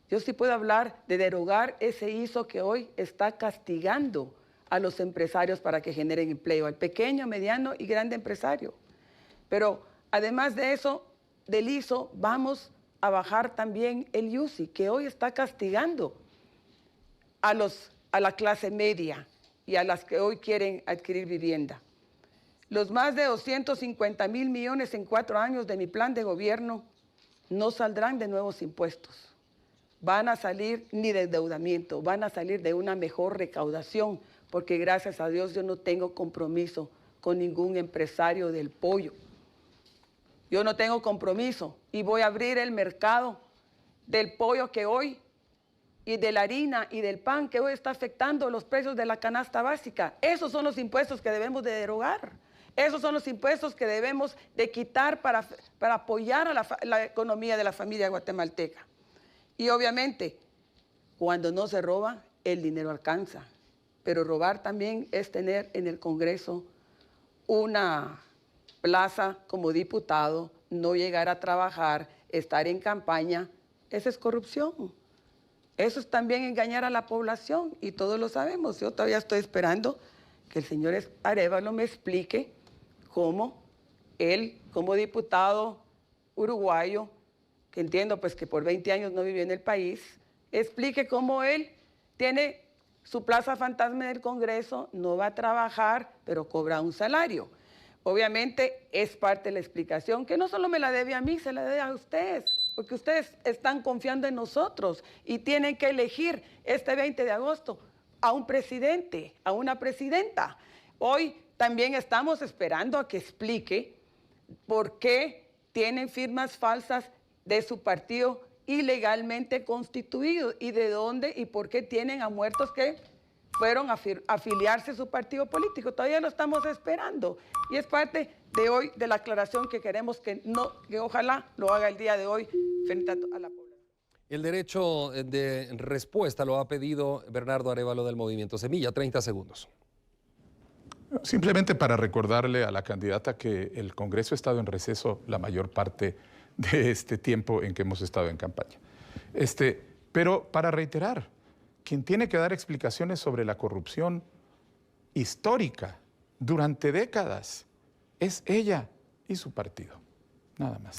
S5: Yo sí puedo hablar de derogar ese ISO que hoy está castigando a los empresarios para que generen empleo, al pequeño, mediano y grande empresario. Pero además de eso, del ISO, vamos a bajar también el IUSI, que hoy está castigando a la clase media y a las que hoy quieren adquirir vivienda. Los más de 250,000 millones en 4 años de mi plan de gobierno no saldrán de nuevos impuestos. Van a salir ni de endeudamiento, van a salir de una mejor recaudación, porque gracias a Dios yo no tengo compromiso con ningún empresario del pollo. Yo no tengo compromiso y voy a abrir el mercado del pollo que hoy y de la harina y del pan que hoy está afectando los precios de la canasta básica. Esos son los impuestos que debemos de derogar. Esos son los impuestos que debemos de quitar para apoyar a la economía de la familia guatemalteca. Y obviamente, cuando no se roba, el dinero alcanza. Pero robar también es tener en el Congreso una plaza como diputado, no llegar a trabajar, estar en campaña. Esa es corrupción. Eso es también engañar a la población y todos lo sabemos. Yo todavía estoy esperando que el señor Arévalo me explique cómo él, como diputado uruguayo, que entiendo pues que por 20 años no vivió en el país, explique cómo él tiene su plaza fantasma en el Congreso, no va a trabajar, pero cobra un salario. Obviamente es parte de la explicación, que no solo me la debe a mí, se la debe a ustedes, porque ustedes están confiando en nosotros y tienen que elegir este 20 de agosto a un presidente, a una presidenta. Hoy también estamos esperando a que explique por qué tienen firmas falsas de su partido ilegalmente constituido y de dónde y por qué tienen a muertos que fueron a afiliarse a su partido político. Todavía lo estamos esperando y es parte de hoy de la aclaración que queremos que ojalá lo haga el día de hoy frente a la población.
S3: El derecho de respuesta lo ha pedido Bernardo Arévalo del Movimiento Semilla. 30 segundos.
S4: Simplemente para recordarle a la candidata que el Congreso ha estado en receso la mayor parte de este tiempo en que hemos estado en campaña. Pero para reiterar, quien tiene que dar explicaciones sobre la corrupción histórica durante décadas es ella y su partido, nada más.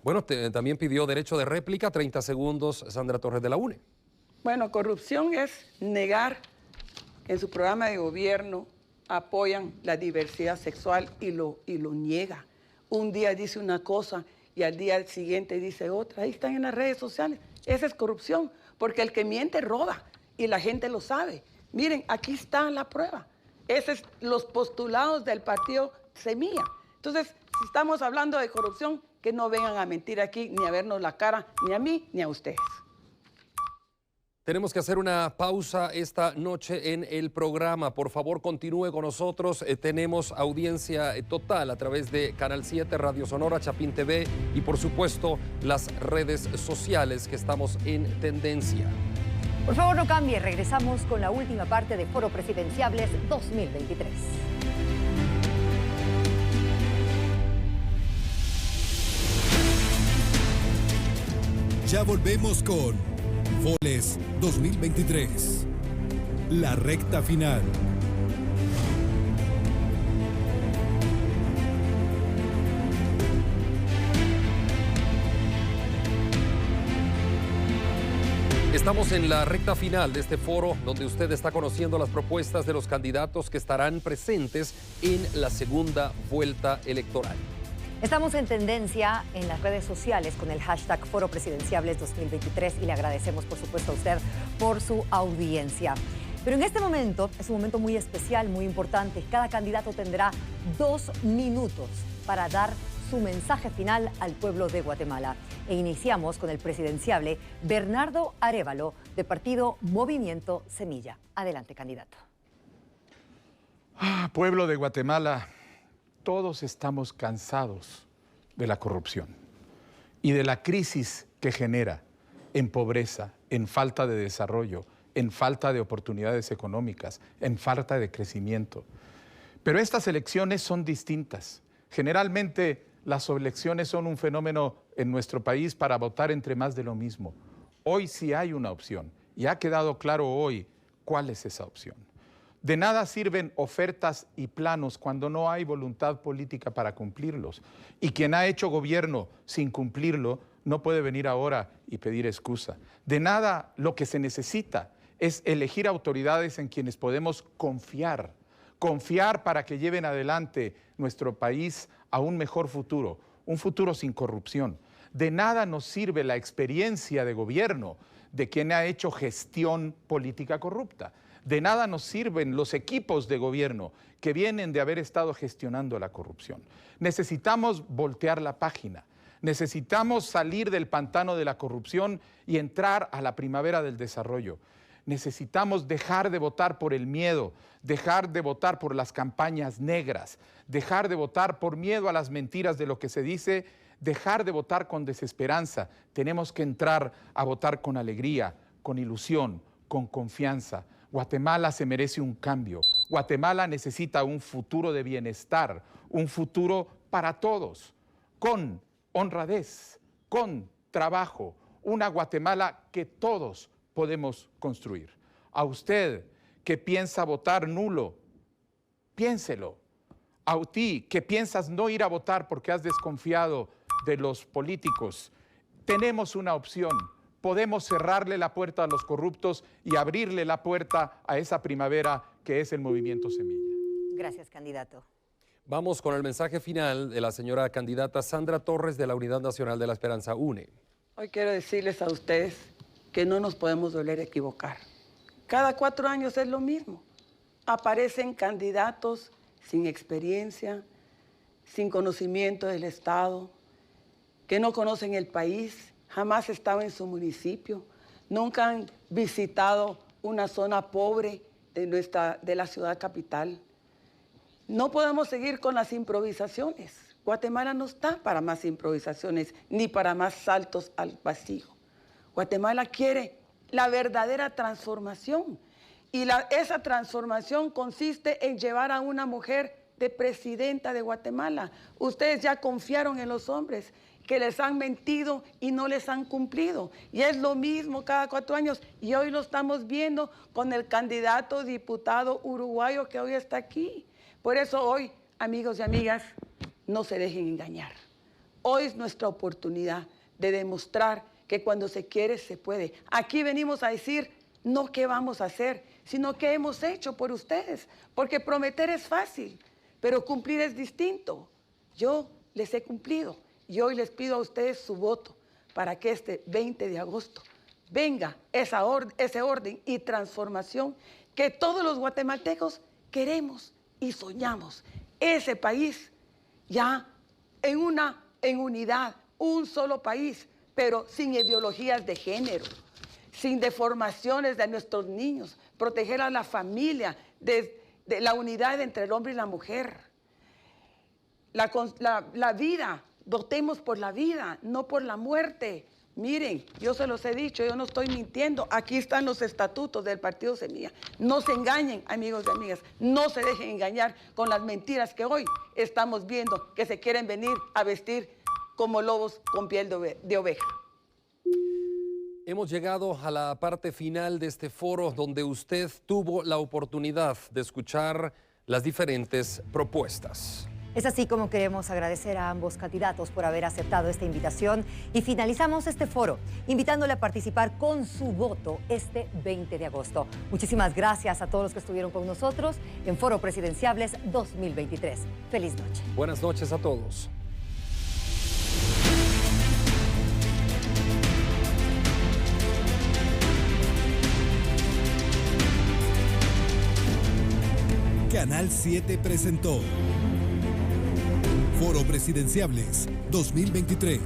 S3: Bueno, también pidió derecho de réplica, 30 segundos, Sandra Torres de la UNE.
S5: Bueno, corrupción es negar que en su programa de gobierno apoyan la diversidad sexual y lo niega. Un día dice una cosa y al día siguiente dice otra. Ahí están en las redes sociales. Esa es corrupción, porque el que miente roba y la gente lo sabe. Miren, aquí está la prueba. Esos son los postulados del partido Semilla. Entonces, si estamos hablando de corrupción, que no vengan a mentir aquí ni a vernos la cara, ni a mí ni a ustedes.
S3: Tenemos que hacer una pausa esta noche en el programa. Por favor, continúe con nosotros. Tenemos audiencia total a través de Canal 7, Radio Sonora, Chapín TV y, por supuesto, las redes sociales que estamos en tendencia.
S2: Por favor, no cambie. Regresamos con la última parte de Foro Presidenciables 2023.
S1: Ya volvemos con Foles 2023, la recta final.
S3: Estamos en la recta final de este foro donde usted está conociendo las propuestas de los candidatos que estarán presentes en la segunda vuelta electoral.
S2: Estamos en tendencia en las redes sociales con el hashtag Foro Presidenciables 2023 y le agradecemos, por supuesto, a usted por su audiencia. Pero en este momento es un momento muy especial, muy importante. Cada candidato tendrá 2 minutos para dar su mensaje final al pueblo de Guatemala. E iniciamos con el presidenciable Bernardo Arévalo, de partido Movimiento Semilla. Adelante, candidato.
S4: Pueblo de Guatemala, todos estamos cansados de la corrupción y de la crisis que genera en pobreza, en falta de desarrollo, en falta de oportunidades económicas, en falta de crecimiento. Pero estas elecciones son distintas. Generalmente las elecciones son un fenómeno en nuestro país para votar entre más de lo mismo. Hoy sí hay una opción y ha quedado claro hoy cuál es esa opción. De nada sirven ofertas y planos cuando no hay voluntad política para cumplirlos. Y quien ha hecho gobierno sin cumplirlo no puede venir ahora y pedir excusa. De nada lo que se necesita es elegir autoridades en quienes podemos confiar. Confiar para que lleven adelante nuestro país a un mejor futuro, un futuro sin corrupción. De nada nos sirve la experiencia de gobierno de quien ha hecho gestión política corrupta. De nada nos sirven los equipos de gobierno que vienen de haber estado gestionando la corrupción. Necesitamos voltear la página. Necesitamos salir del pantano de la corrupción y entrar a la primavera del desarrollo. Necesitamos dejar de votar por el miedo, dejar de votar por las campañas negras, dejar de votar por miedo a las mentiras de lo que se dice, dejar de votar con desesperanza. Tenemos que entrar a votar con alegría, con ilusión, con confianza. Guatemala se merece un cambio. Guatemala necesita un futuro de bienestar, un futuro para todos, con honradez, con trabajo, una Guatemala que todos podemos construir. A usted que piensa votar nulo, piénselo. A ti que piensas no ir a votar porque has desconfiado de los políticos, tenemos una opción. Podemos cerrarle la puerta a los corruptos y abrirle la puerta a esa primavera que es el Movimiento Semilla.
S2: Gracias, candidato.
S3: Vamos con el mensaje final de la señora candidata Sandra Torres de la Unidad Nacional de la Esperanza UNE.
S5: Hoy quiero decirles a ustedes que no nos podemos volver a equivocar. Cada 4 años es lo mismo. Aparecen candidatos sin experiencia, sin conocimiento del Estado, que no conocen el país, jamás estaban en su municipio, nunca han visitado una zona pobre de la ciudad capital. No podemos seguir con las improvisaciones. Guatemala no está para más improvisaciones ni para más saltos al vacío. Guatemala quiere la verdadera transformación y esa transformación consiste en llevar a una mujer de presidenta de Guatemala. Ustedes ya confiaron en los hombres que les han mentido y no les han cumplido. Y es lo mismo cada 4 años. Y hoy lo estamos viendo con el candidato diputado uruguayo que hoy está aquí. Por eso hoy, amigos y amigas, no se dejen engañar. Hoy es nuestra oportunidad de demostrar que cuando se quiere, se puede. Aquí venimos a decir no qué vamos a hacer, sino qué hemos hecho por ustedes. Porque prometer es fácil, pero cumplir es distinto. Yo les he cumplido y hoy les pido a ustedes su voto para que este 20 de agosto venga ese orden y transformación que todos los guatemaltecos queremos y soñamos. Ese país ya en unidad, un solo país, pero sin ideologías de género, sin deformaciones de nuestros niños, proteger a la familia, de la unidad entre el hombre y la mujer. La vida, votemos por la vida, no por la muerte. Miren, yo se los he dicho, yo no estoy mintiendo. Aquí están los estatutos del Partido Semilla. No se engañen, amigos y amigas. No se dejen engañar con las mentiras que hoy estamos viendo, que se quieren venir a vestir como lobos con piel de oveja.
S3: Hemos llegado a la parte final de este foro donde usted tuvo la oportunidad de escuchar las diferentes propuestas.
S2: Es así como queremos agradecer a ambos candidatos por haber aceptado esta invitación y finalizamos este foro invitándole a participar con su voto este 20 de agosto. Muchísimas gracias a todos los que estuvieron con nosotros en Foro Presidenciables 2023. Feliz noche.
S3: Buenas noches a todos.
S1: Canal 7 presentó Foro Presidenciables 2023.